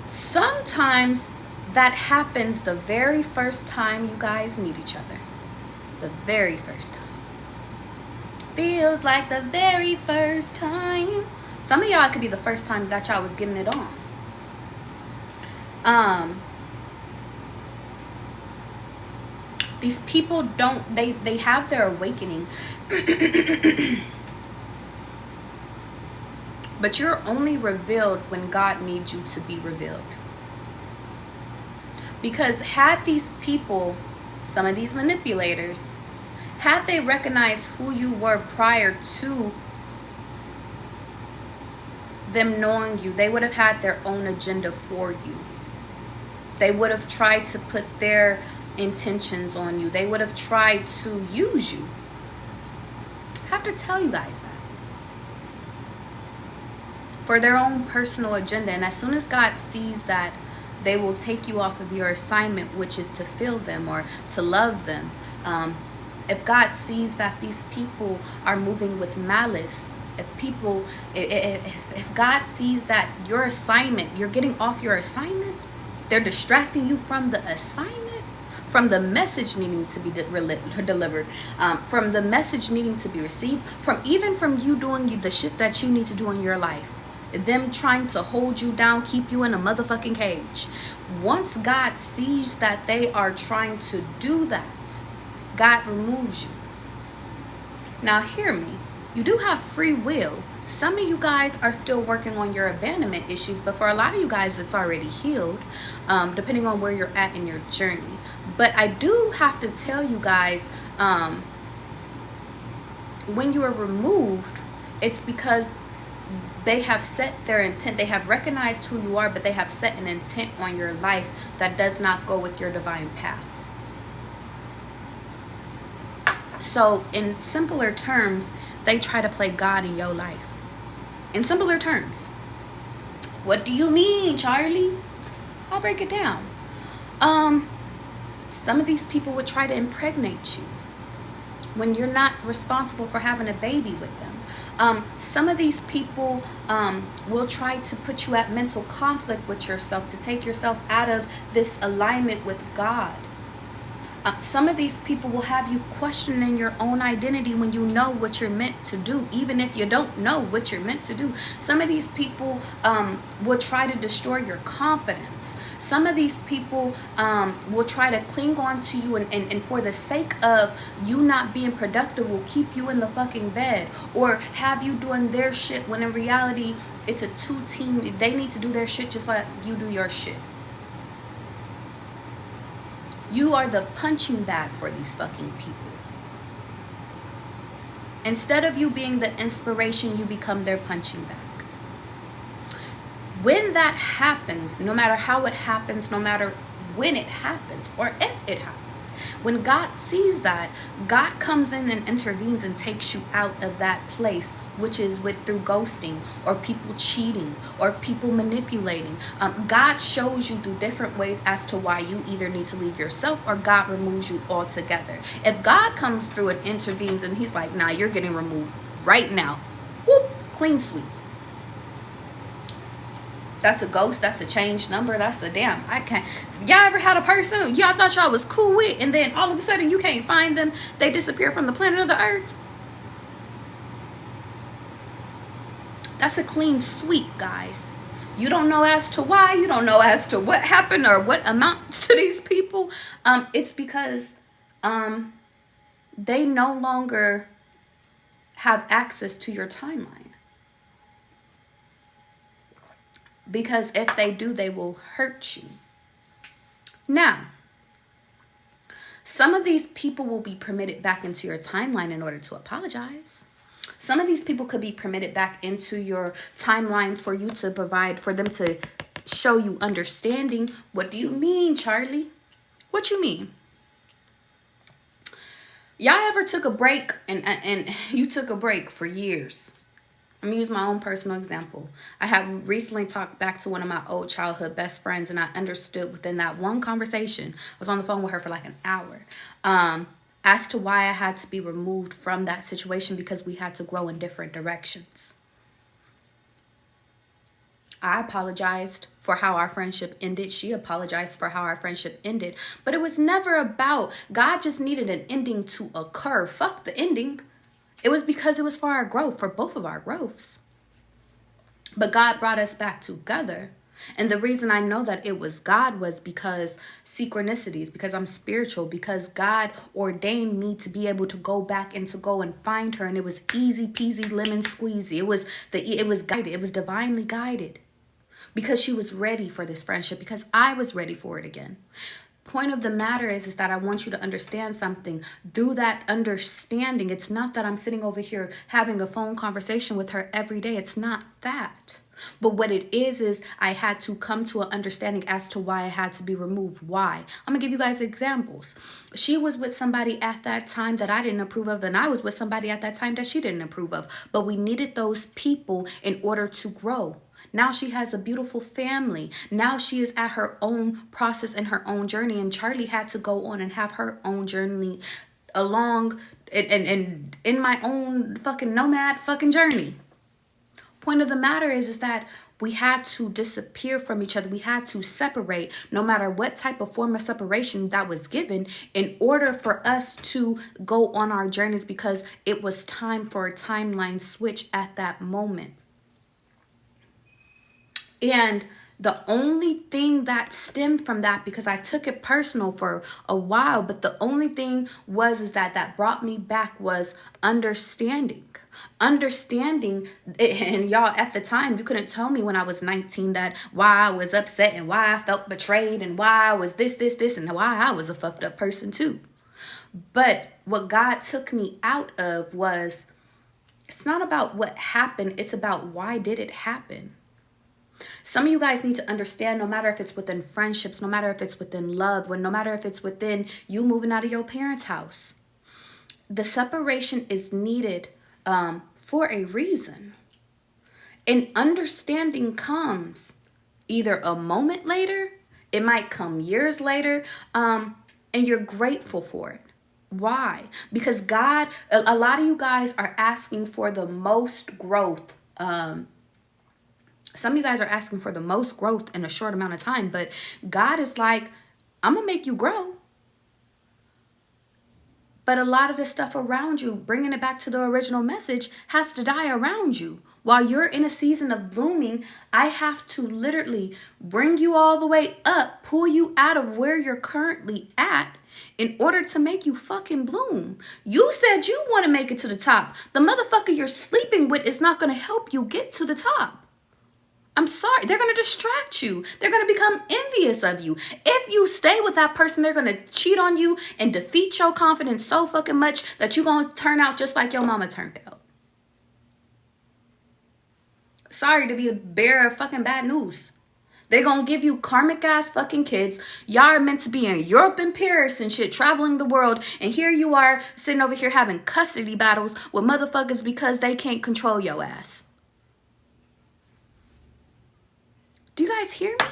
Sometimes that happens the very first time you guys meet each other. The very first time. Feels like the very first time. Some of y'all could be the first time that y'all was getting it on. These people don't, they have their awakening. But you're only revealed when God needs you to be revealed. Because had these people, some of these manipulators, had they recognized who you were prior to them knowing you, they would have had their own agenda for you. They would have tried to put their intentions on you. They would have tried to use you. I have to tell you guys that. For their own personal agenda. And as soon as God sees that, they will take you off of your assignment, which is to fill them or to love them. If God sees that these people are moving with malice, if God sees that your assignment, you're getting off your assignment, they're distracting you from the assignment, from the message needing to be delivered, from the message needing to be received, from you doing the shit that you need to do in your life. Them trying to hold you down, keep you in a motherfucking cage. Once God sees that they are trying to do that, God removes you. Now hear me. You do have free will. Some of you guys are still working on your abandonment issues, but for a lot of you guys, it's already healed, depending on where you're at in your journey. But I do have to tell you guys, when you are removed, it's because they have set their intent. They have recognized who you are, but they have set an intent on your life that does not go with your divine path. So in simpler terms, they try to play God in your life. In simpler terms. What do you mean, Charlie? I'll break it down. Some of these people would try to impregnate you when you're not responsible for having a baby with them. Some of these people will try to put you at mental conflict with yourself, to take yourself out of this alignment with God. Some of these people will have you questioning your own identity when you know what you're meant to do, even if you don't know what you're meant to do. Some of these people will try to destroy your confidence. Some of these people will try to cling on to you and for the sake of you not being productive will keep you in the fucking bed or have you doing their shit when in reality it's a two-team. They need to do their shit just like you do your shit. You are the punching bag for these fucking people. Instead of you being the inspiration, you become their punching bag. When that happens, no matter how it happens, no matter when it happens or if it happens, when God sees that, God comes in and intervenes and takes you out of that place, which is through ghosting or people cheating or people manipulating. God shows you through different ways as to why you either need to leave yourself or God removes you altogether. If God comes through and intervenes and he's like, nah, you're getting removed right now. Whoop, clean sweep. That's a ghost. That's a changed number. That's a damn. I can't. Y'all ever had a person y'all thought y'all was cool with and then all of a sudden you can't find them? They disappear from the planet of the earth. That's a clean sweep, guys. You don't know as to why. You don't know as to what happened or what amounts to these people. It's because they no longer have access to your timeline. Because if they do, they will hurt you. Now, some of these people will be permitted back into your timeline in order to apologize. Some of these people could be permitted back into your timeline for you to provide, for them to show you understanding. What do you mean, Charlie? What you mean? Y'all ever took a break and you took a break for years? I'm going to use my own personal example. I have recently talked back to one of my old childhood best friends, and I understood within that one conversation, I was on the phone with her for like an hour, as to why I had to be removed from that situation because we had to grow in different directions. I apologized for how our friendship ended. She apologized for how our friendship ended. But it was never about, God just needed an ending to occur. Fuck the ending. It was because it was for our growth, for both of our growths. But God brought us back together. And the reason I know that it was God was because synchronicities, because I'm spiritual, because God ordained me to be able to go back and to go and find her. And it was easy peasy lemon squeezy. It was guided. It was divinely guided because she was ready for this friendship, because I was ready for it again. Point of the matter is that I want you to understand something. Through that understanding, it's not that I'm sitting over here having a phone conversation with her every day. It's not that. But what it is I had to come to an understanding as to why I had to be removed. Why? I'm going to give you guys examples. She was with somebody at that time that I didn't approve of, and I was with somebody at that time that she didn't approve of. But we needed those people in order to grow. Now she has a beautiful family. Now she is at her own process and her own journey. And Charlie had to go on and have her own journey along and in my own fucking nomad fucking journey. Point of the matter is that we had to disappear from each other. We had to separate, no matter what type of form of separation that was given, in order for us to go on our journeys, because it was time for a timeline switch at that moment. And the only thing that stemmed from that, because I took it personal for a while, but the only thing was that brought me back was understanding. Understanding, and y'all, at the time, you couldn't tell me when I was 19 that why I was upset and why I felt betrayed and why I was this, and why I was a fucked up person too. But what God took me out of was, it's not about what happened, it's about why did it happen. Some of you guys need to understand, no matter if it's within friendships, no matter if it's within love, no matter if it's within you moving out of your parents' house, the separation is needed for a reason. And understanding comes either a moment later, it might come years later, and and you're grateful for it. Why? Because God, a lot of you guys are asking for the most growth. Some of you guys are asking for the most growth in a short amount of time, but God is like, I'm going to make you grow. But a lot of the stuff around you, bringing it back to the original message, has to die around you. While you're in a season of blooming, I have to literally bring you all the way up, pull you out of where you're currently at in order to make you fucking bloom. You said you want to make it to the top. The motherfucker you're sleeping with is not going to help you get to the top. I'm sorry. They're going to distract you. They're going to become envious of you. If you stay with that person, they're going to cheat on you and defeat your confidence so fucking much that you're going to turn out just like your mama turned out. Sorry to be a bearer of fucking bad news. They're going to give you karmic ass fucking kids. Y'all are meant to be in Europe and Paris and shit, traveling the world. And here you are sitting over here having custody battles with motherfuckers because they can't control your ass. Do you guys hear me?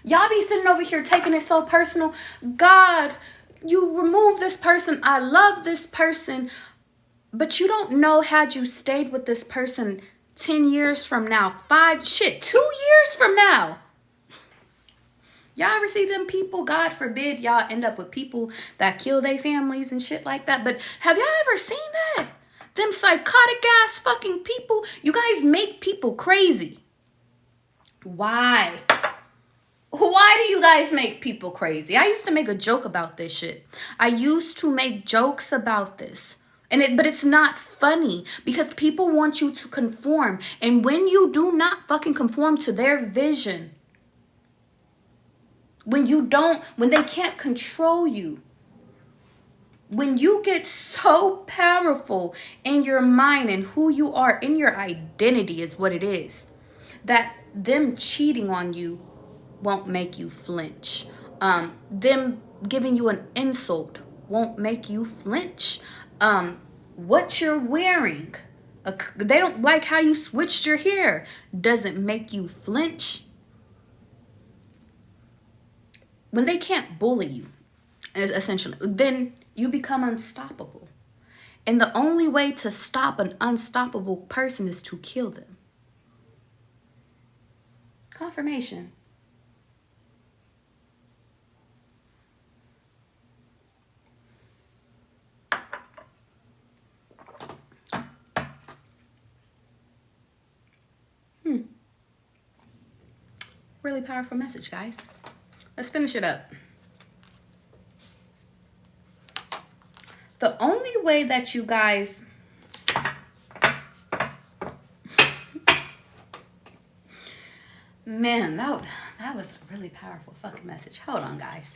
Y'all be sitting over here taking it so personal. God, you remove this person. I love this person. But you don't know, had you stayed with this person 10 years from now, 2 years from now. Y'all ever see them people? God forbid y'all end up with people that kill their families and shit like that. But have y'all ever seen that? Them psychotic ass fucking people. You guys make people crazy. Why? Why do you guys make people crazy? I used to make a joke about this shit. I used to make jokes about this. But it's not funny because people want you to conform. And when you do not fucking conform to their vision, when they can't control you, when you get so powerful in your mind and who you are, in your identity is what it is, that them cheating on you won't make you flinch. Them giving you an insult won't make you flinch. What you're wearing, they don't like how you switched your hair, doesn't make you flinch. When they can't bully you, essentially, then you become unstoppable. And the only way to stop an unstoppable person is to kill them. Confirmation. Really powerful message, guys. Let's finish it up. The only way that you guys... Man, that was a really powerful fucking message. Hold on, guys.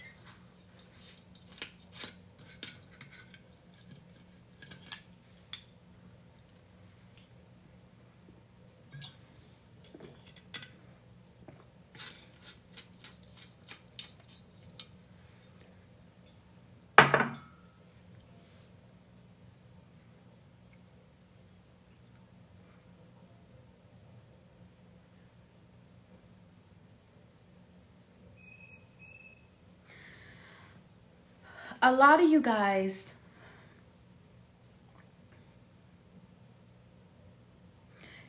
A lot of you guys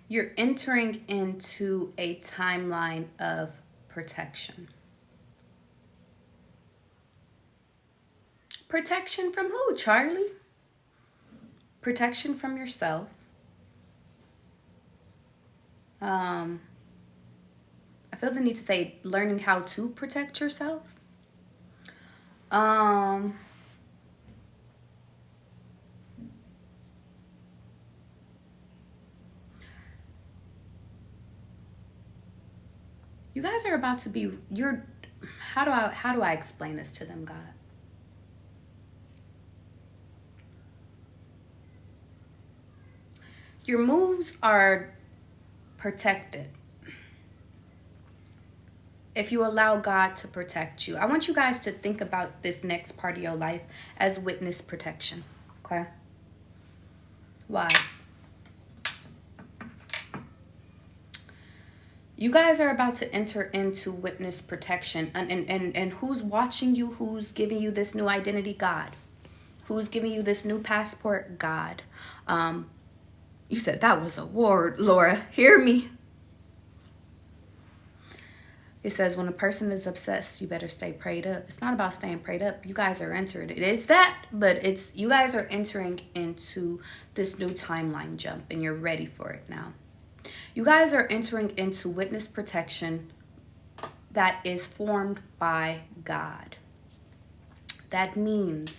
you're entering into a timeline of protection. Protection from who, Charlie? Protection from yourself. I feel the need to say learning how to protect yourself. You guys are about to be, how do I explain this to them, God? Your moves are protected if you allow God to protect you. I want you guys to think about this next part of your life as witness protection, okay? Why? You guys are about to enter into witness protection. And who's watching you? Who's giving you this new identity? God. Who's giving you this new passport? God. You said that was a word, Laura. Hear me. It says when a person is obsessed, you better stay prayed up. It's not about staying prayed up. You guys are entering it. It's that, but it's you guys are entering into this new timeline jump and you're ready for it now. You guys are entering into witness protection that is formed by God. That means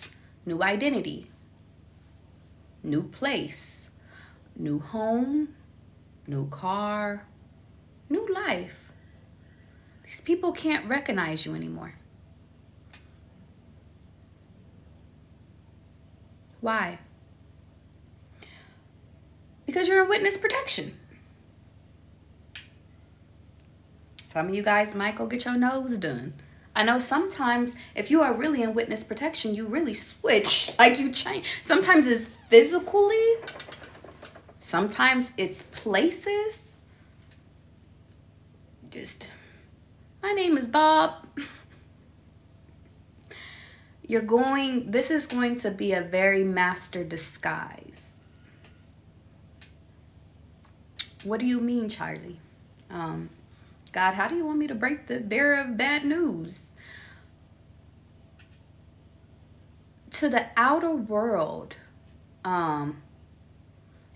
new identity, new place, new home, new car, new life. These people can't recognize you anymore. Why? Because you're in witness protection. Some of you guys might go get your nose done. I know sometimes if you are really in witness protection, you really switch. Like you change. Sometimes it's physically. Sometimes it's places. Just... My name is Bob. This is going to be a very master disguise. What do you mean, Charlie? God, how do you want me to break the bearer of bad news? To the outer world,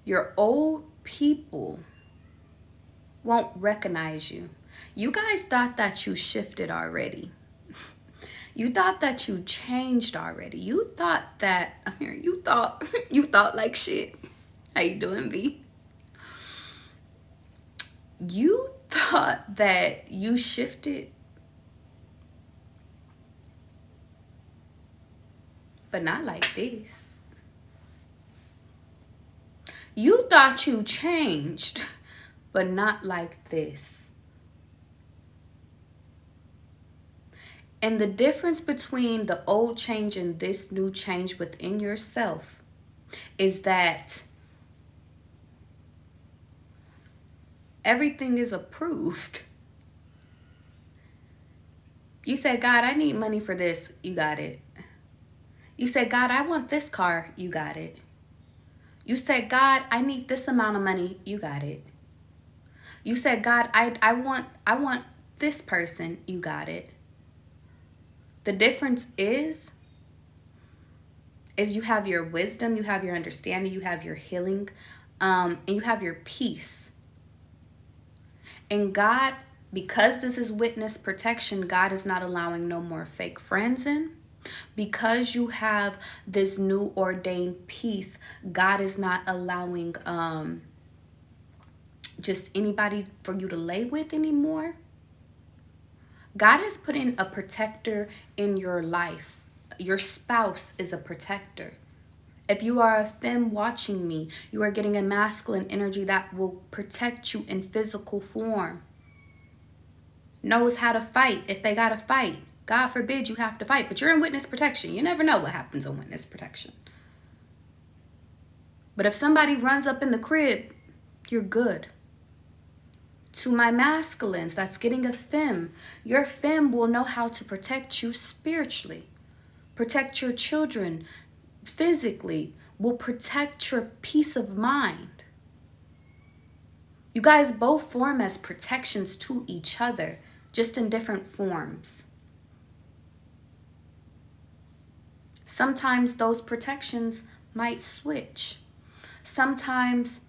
your old people won't recognize you. You guys thought that you shifted already. You thought that you changed already. You thought that, you thought like shit. How you doing, B? You thought that you shifted. But not like this. You thought you changed, but not like this. And the difference between the old change and this new change within yourself is that everything is approved. You said, God, I need money for this. You got it. You said, God, I want this car. You got it. You said, God, I need this amount of money. You got it. You said, God, I want this person. You got it. The difference is you have your wisdom, you have your understanding, you have your healing, and you have your peace. And God, because this is witness protection, God is not allowing no more fake friends in. Because you have this new ordained peace, God is not allowing just anybody for you to lay with anymore. God has put in a protector in your life. Your spouse is a protector. If you are a femme watching me, you are getting a masculine energy that will protect you in physical form. Knows how to fight if they got to fight. God forbid you have to fight, but you're in witness protection. You never know what happens in witness protection. But if somebody runs up in the crib, you're good. To my masculines that's getting a femme, your femme will know how to protect you spiritually, protect your children physically, will protect your peace of mind. You guys both form as protections to each other, just in different forms. Sometimes those protections might switch. Sometimes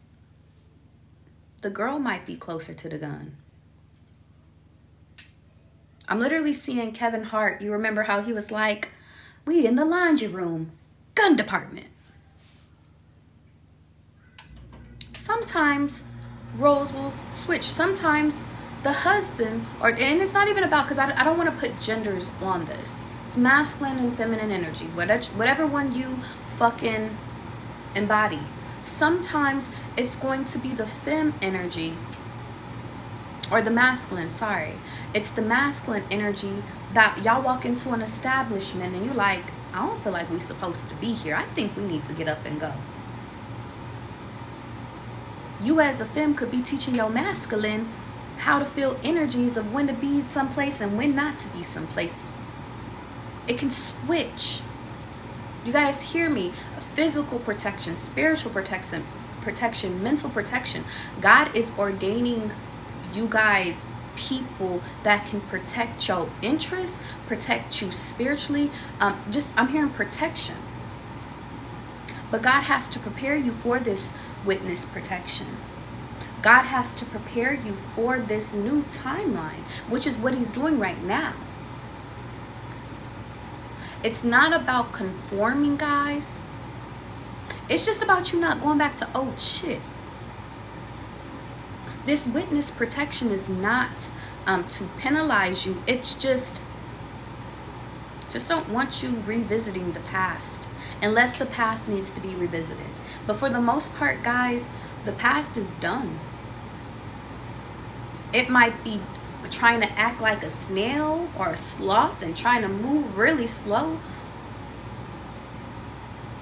the girl might be closer to the gun. I'm literally seeing Kevin Hart. You remember how he was like, we in the laundry room, gun department. Sometimes roles will switch. Sometimes the husband, and it's not even about, because I don't want to put genders on this. It's masculine and feminine energy, whatever one you fucking embody. Sometimes it's going to be the femme energy, or the masculine, sorry. It's the masculine energy that y'all walk into an establishment and you're like, I don't feel like we're supposed to be here. I think we need to get up and go. You as a femme could be teaching your masculine how to feel energies of when to be someplace and when not to be someplace. It can switch. You guys hear me? Physical protection, spiritual protection, mental protection. God is ordaining you guys people that can protect your interests, protect you spiritually. I'm hearing protection. But God has to prepare you for this witness protection. God has to prepare you for this new timeline, which is what he's doing right now. It's not about conforming, guys. It's just about you not going back to old shit. This witness protection is not to penalize you. It's just don't want you revisiting the past unless the past needs to be revisited. But for the most part, guys, the past is done. It might be trying to act like a snail or a sloth and trying to move really slow.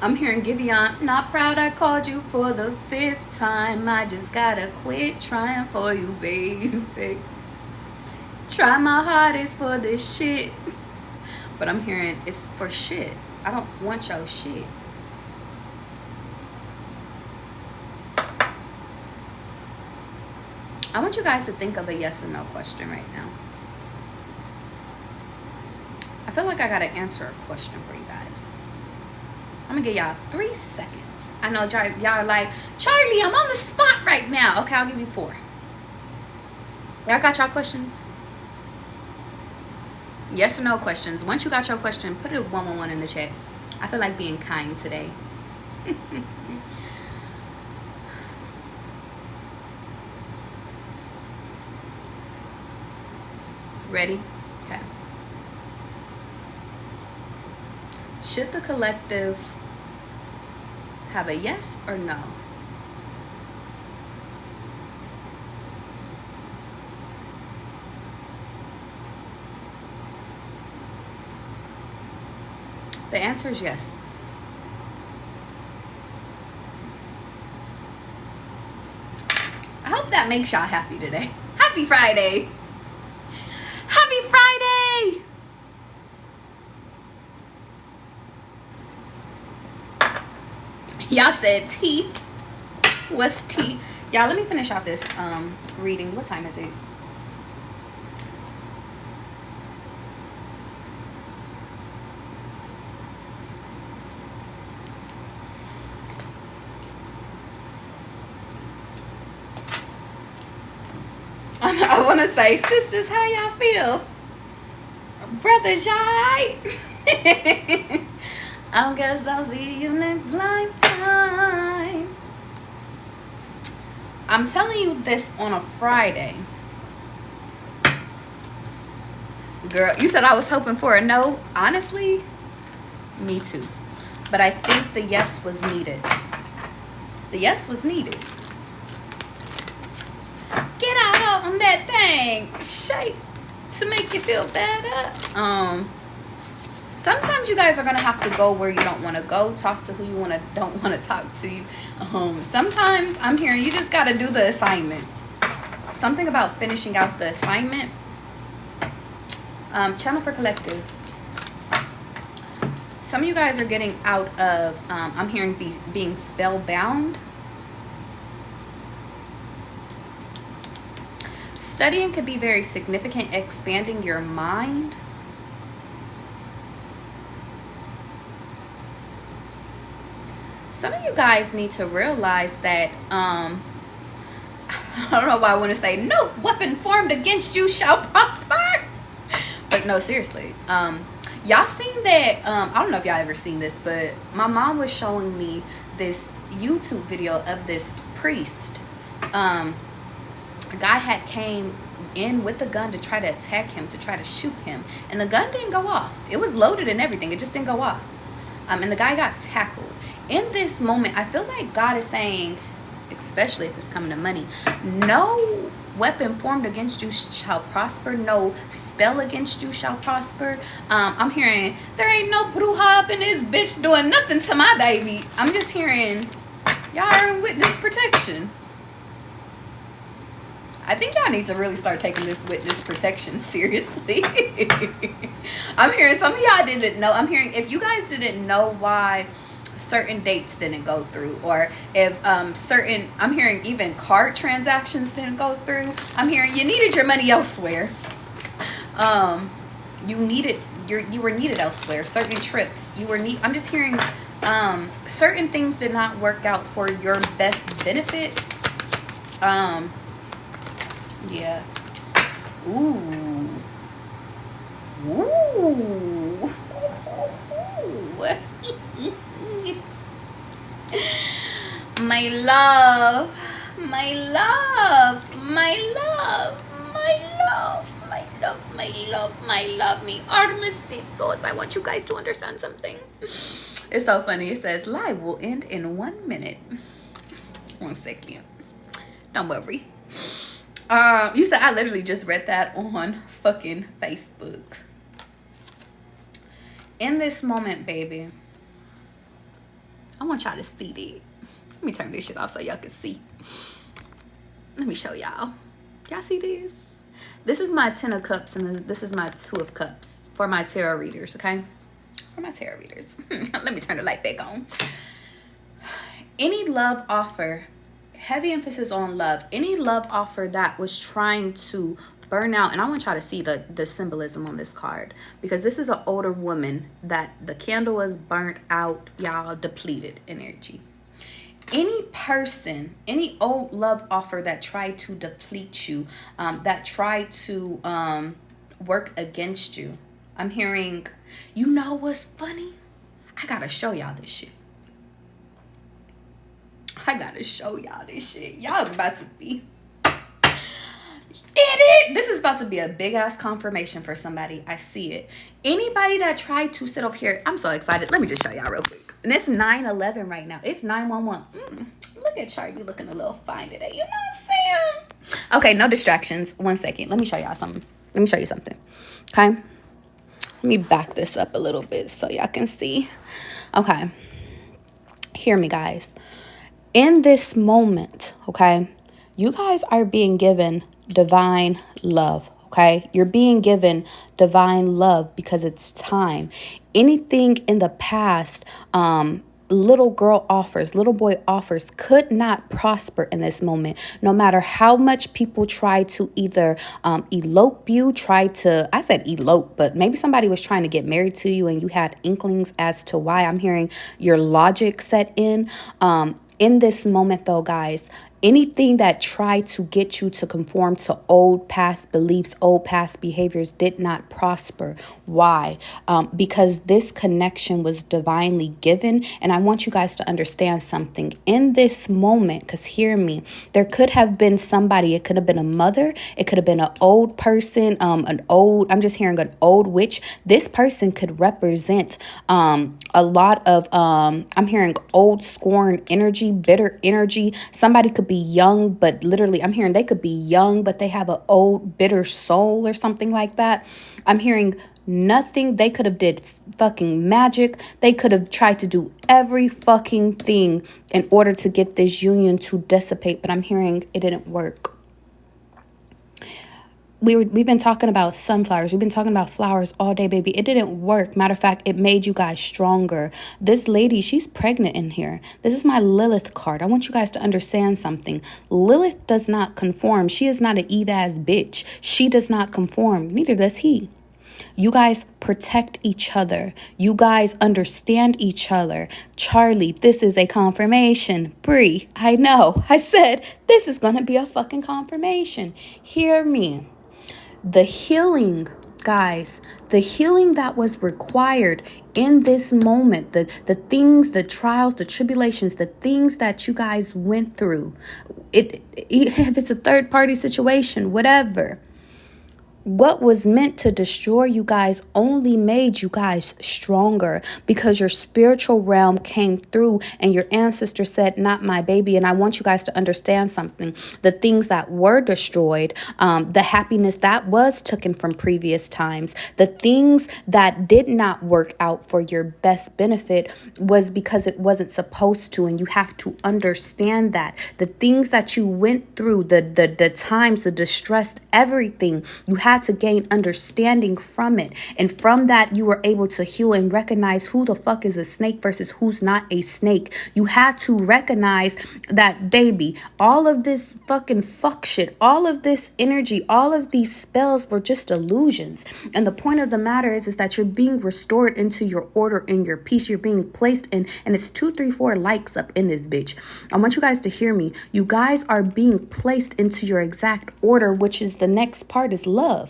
I'm hearing Giveon, not proud I called you for the 5th time. I just gotta quit trying for you, baby. Try my hardest for this shit. But I'm hearing it's for shit. I don't want your shit. I want you guys to think of a yes or no question right now. I feel like I gotta answer a question for you guys. I'm gonna give y'all 3 seconds. I know y'all are like, Charlie, I'm on the spot right now. Okay, I'll give you 4. Y'all got y'all questions? Yes or no questions. Once you got your question, put it 111 in the chat. I feel like being kind today. Ready? Okay. Should the collective have a yes or no? The answer is yes. I hope that makes y'all happy today. Happy Friday. Happy Friday. Y'all said tea. What's tea? Y'all, let me finish out this reading. What time is it? I want to say, sisters, how y'all feel? Brothers, y'all right? I guess I'll see you next lifetime. I'm telling you this on a Friday. Girl, you said I was hoping for a no. Honestly, me too. But I think the yes was needed. The yes was needed. Get out on that thing. Shake to make you feel better. Sometimes you guys are gonna have to go where you don't want to go, talk to who you don't want to talk to. Sometimes I'm hearing you just gotta do the assignment. Something about finishing out the assignment. Channel for collective. Some of you guys are getting out of. I'm hearing being spellbound. Studying could be very significant, expanding your mind. Some of you guys need to realize that, I don't know why I want to say, no weapon formed against you shall prosper. But no, seriously. Y'all seen that, I don't know if y'all ever seen this, but my mom was showing me this YouTube video of this priest. A guy had came in with a gun to try to attack him, to try to shoot him. And the gun didn't go off. It was loaded and everything. It just didn't go off. And the guy got tackled. In this moment, I feel like God is saying, especially if it's coming to money, no weapon formed against you shall prosper. No spell against you shall prosper. I'm hearing, there ain't no bruja up in this bitch doing nothing to my baby. I'm just hearing, y'all are in witness protection. I think y'all need to really start taking this witness protection seriously. I'm hearing some of y'all didn't know. I'm hearing if you guys didn't know why certain dates didn't go through, or if certain, I'm hearing even card transactions didn't go through. I'm hearing you needed your money elsewhere. You were needed elsewhere. Certain trips you were I'm just hearing certain things did not work out for your best benefit. Yeah. Ooh. My love, my love, my love, my love, my love, my love, my love, me armasitos. I want you guys to understand something. It's so funny. It says live will end in 1 minute. 1 second. Don't worry. You said I literally just read that on fucking Facebook. In this moment, baby, I want y'all to see this. Let me turn this shit off so y'all can see. Let me show y'all. Y'all see this? This is my 10 of cups and this is my 2 of cups for my tarot readers, okay? For my tarot readers. Let me turn the light back on. Any love offer, heavy emphasis on love, any love offer that was trying to burn out, and I want y'all to see the symbolism on this card, because this is an older woman that the candle was burnt out, y'all, depleted energy. Any person, any old love offer that tried to deplete you, that tried to work against you, I'm hearing, you know what's funny? I gotta show y'all this shit. I gotta show y'all this shit. Y'all about to be it. This is about to be a big ass confirmation for somebody. I see it. Anybody that tried to sit over here, I'm so excited. Let me just show y'all real quick. And it's 9/11 right now. It's 911. Look at Charlie looking a little fine today. You know what I'm saying? Okay, no distractions. 1 second. Let me show y'all something. Let me show you something. Okay. Let me back this up a little bit so y'all can see. Okay. Hear me, guys. In this moment, okay, you guys are being given divine love, okay? You're being given divine love because it's time. Anything in the past, little girl offers, little boy offers could not prosper in this moment. No matter how much people try to either elope you, I said elope, but maybe somebody was trying to get married to you and you had inklings as to why. I'm hearing your logic set in. In this moment, though, guys, anything that tried to get you to conform to old past beliefs, old past behaviors did not prosper. Why? Because this connection was divinely given. And I want you guys to understand something. In this moment, because hear me, there could have been somebody. It could have been a mother. It could have been an old person, I'm just hearing an old witch. This person could represent a lot of, I'm hearing old scorn energy, bitter energy. Somebody could be young, but literally I'm hearing they could be young, but they have an old bitter soul or something like that. I'm hearing nothing. They could have did fucking magic. They could have tried to do every fucking thing in order to get this union to dissipate, but I'm hearing it didn't work. We've been talking about sunflowers. We've been talking about flowers all day, baby. It didn't work. Matter of fact, it made you guys stronger. This lady, she's pregnant in here. This is my Lilith card. I want you guys to understand something. Lilith does not conform. She is not an Eve-ass bitch. She does not conform. Neither does he. You guys protect each other. You guys understand each other. Charlie, this is a confirmation. Bree, I know. I said this is going to be a fucking confirmation. Hear me. The healing, guys, the healing that was required in this moment, the things, the trials, the tribulations, the things that you guys went through, if it's a third party situation, whatever, What was meant to destroy you guys only made you guys stronger, because your spiritual realm came through and your ancestor said, not my baby. And I want you guys to understand something. The things that were destroyed, the happiness that was taken from previous times, the things that did not work out for your best benefit was because it wasn't supposed to. And you have to understand that the things that you went through, the times, the distress, everything, you had to gain understanding from it. And from that, you were able to heal and recognize who the fuck is a snake versus who's not a snake. You had to recognize that, baby, all of this fucking fuck shit, all of this energy, all of these spells were just illusions. And the point of the matter is that you're being restored into your order and your peace. You're being placed in, and it's 2, 3, 4 likes up in this bitch. I want you guys to hear me. You guys are being placed into your exact order, which is the next part is love.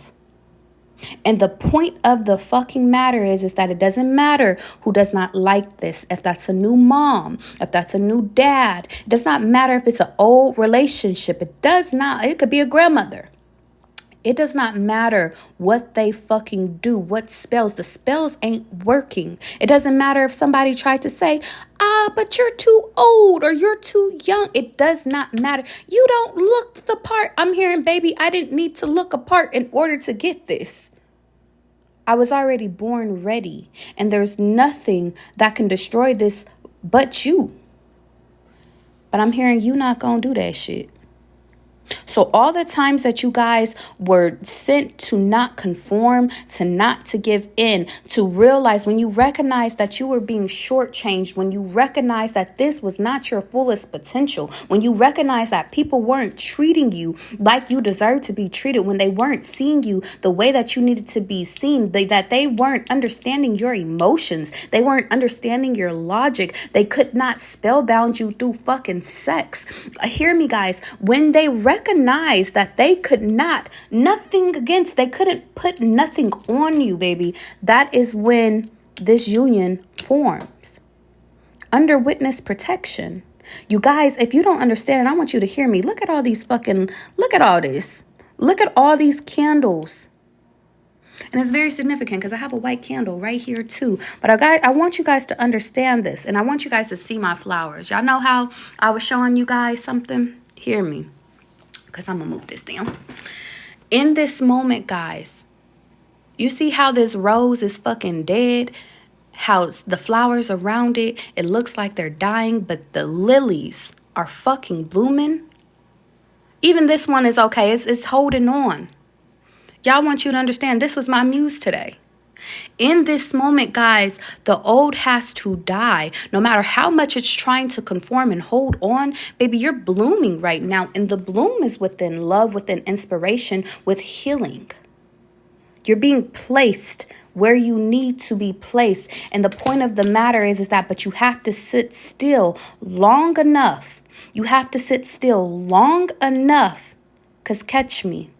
And the point of the fucking matter is that it doesn't matter who does not like this. If that's a new mom, if that's a new dad, it does not matter if it's an old relationship. It does not. It could be a grandmother. It does not matter what they fucking do, what spells. The spells ain't working. It doesn't matter if somebody tried to say, but you're too old or you're too young. It does not matter. You don't look the part. I'm hearing, baby, I didn't need to look a part in order to get this. I was already born ready, and there's nothing that can destroy this but you. But I'm hearing you not gonna do that shit. So all the times that you guys were sent to not conform, to not to give in, to realize, when you recognize that you were being shortchanged, when you recognize that this was not your fullest potential, when you recognize that people weren't treating you like you deserved to be treated, when they weren't seeing you the way that you needed to be seen, that they weren't understanding your emotions, they weren't understanding your logic, they could not spellbound you through fucking sex. Hear me, guys. When they recognize that they could not, nothing against, they couldn't put nothing on you, baby, that is when this union forms under witness protection. You guys, if you don't understand, and I want you to hear me, look at all these fucking, look at all this, look at all these candles. And it's very significant because I have a white candle right here too. But I want you guys to understand this, and I want you guys to see my flowers. Y'all know how I was showing you guys something? Hear me, because I'm going to move this down. In this moment, guys, you see how this rose is fucking dead? How the flowers around it, it looks like they're dying, but the lilies are fucking blooming. Even this one is okay. It's holding on. Y'all, want you to understand, this was my muse today. In this moment, guys, the old has to die. No matter how much it's trying to conform and hold on, baby, you're blooming right now. And the bloom is within love, within inspiration, with healing. You're being placed where you need to be placed. And the point of the matter is that, but you have to sit still long enough. You have to sit still long enough. Because catch me.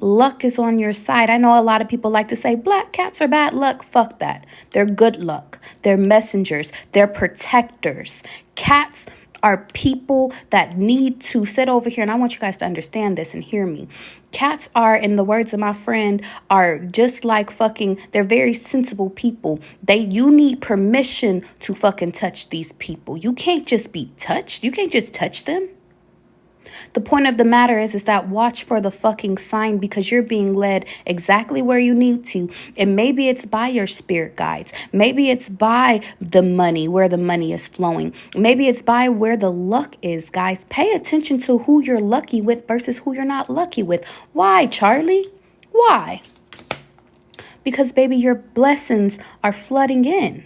Luck is on your side. I know a lot of people like to say black cats are bad luck. Fuck that. They're good luck. They're messengers. They're protectors. Cats are people that need to sit over here. And I want you guys to understand this and hear me. Cats are, in the words of my friend, are just like fucking, they're very sensible people. You need permission to fucking touch these people. You can't just be touched. You can't just touch them. The point of the matter is that watch for the fucking sign, because you're being led exactly where you need to. And maybe it's by your spirit guides. Maybe it's by the money, where the money is flowing. Maybe it's by where the luck is, guys. Pay attention to who you're lucky with versus who you're not lucky with. Why, Charlie? Why? Because, baby, your blessings are flooding in.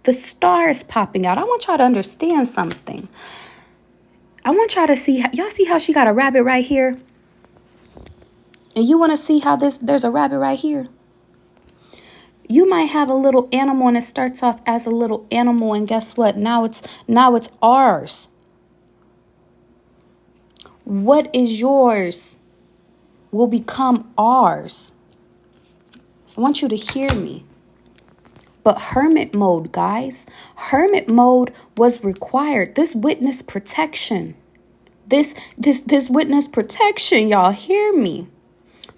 The stars popping out. I want y'all to understand something. I want y'all to see, y'all see how she got a rabbit right here? And you want to see how there's a rabbit right here? You might have a little animal and it starts off as a little animal, and guess what? Now it's ours. What is yours will become ours. I want you to hear me. But hermit mode, guys, hermit mode was required. This witness protection, this witness protection, y'all hear me,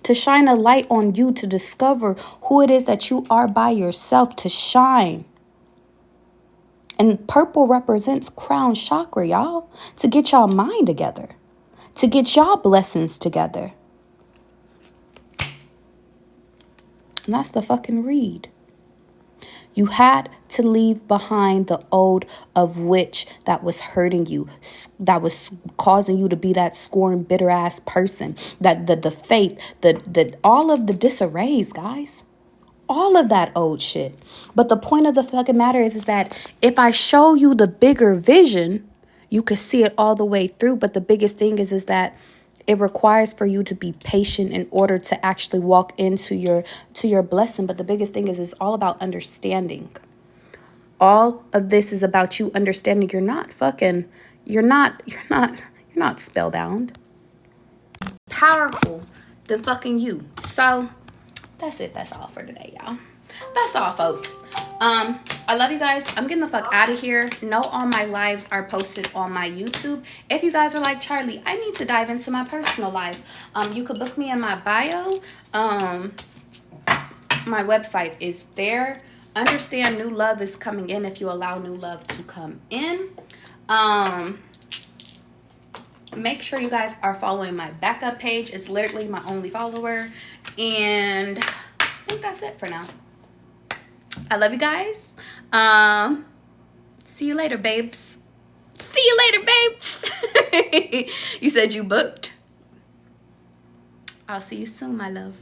to shine a light on you, to discover who it is that you are by yourself, to shine. And purple represents crown chakra, y'all, to get y'all mind together, to get y'all blessings together. And that's the fucking read. You had to leave behind the old of which that was hurting you, that was causing you to be that scorned, bitter ass person, that the faith, the all of the disarrays, guys. All of that old shit. But the point of the fucking matter is that if I show you the bigger vision, you could see it all the way through. But the biggest thing is that it requires for you to be patient in order to actually walk into your blessing. But the biggest thing is it's all about understanding. All of this is about you understanding you're not spellbound. Powerful than fucking you. So that's it. That's all for today, y'all. That's all, folks. I love you guys. I'm getting the fuck out of here. No, all my lives are posted on my YouTube. If you guys are like, Charlie, I need to dive into my personal life, you could book me in my bio. My website is there. Understand new love is coming in if you allow new love to come in. Make sure you guys are following my backup page. It's literally my only follower. And I think that's it for now. I love you guys. See you later, babes. See you later, babes. You said you booked. I'll see you soon, my love.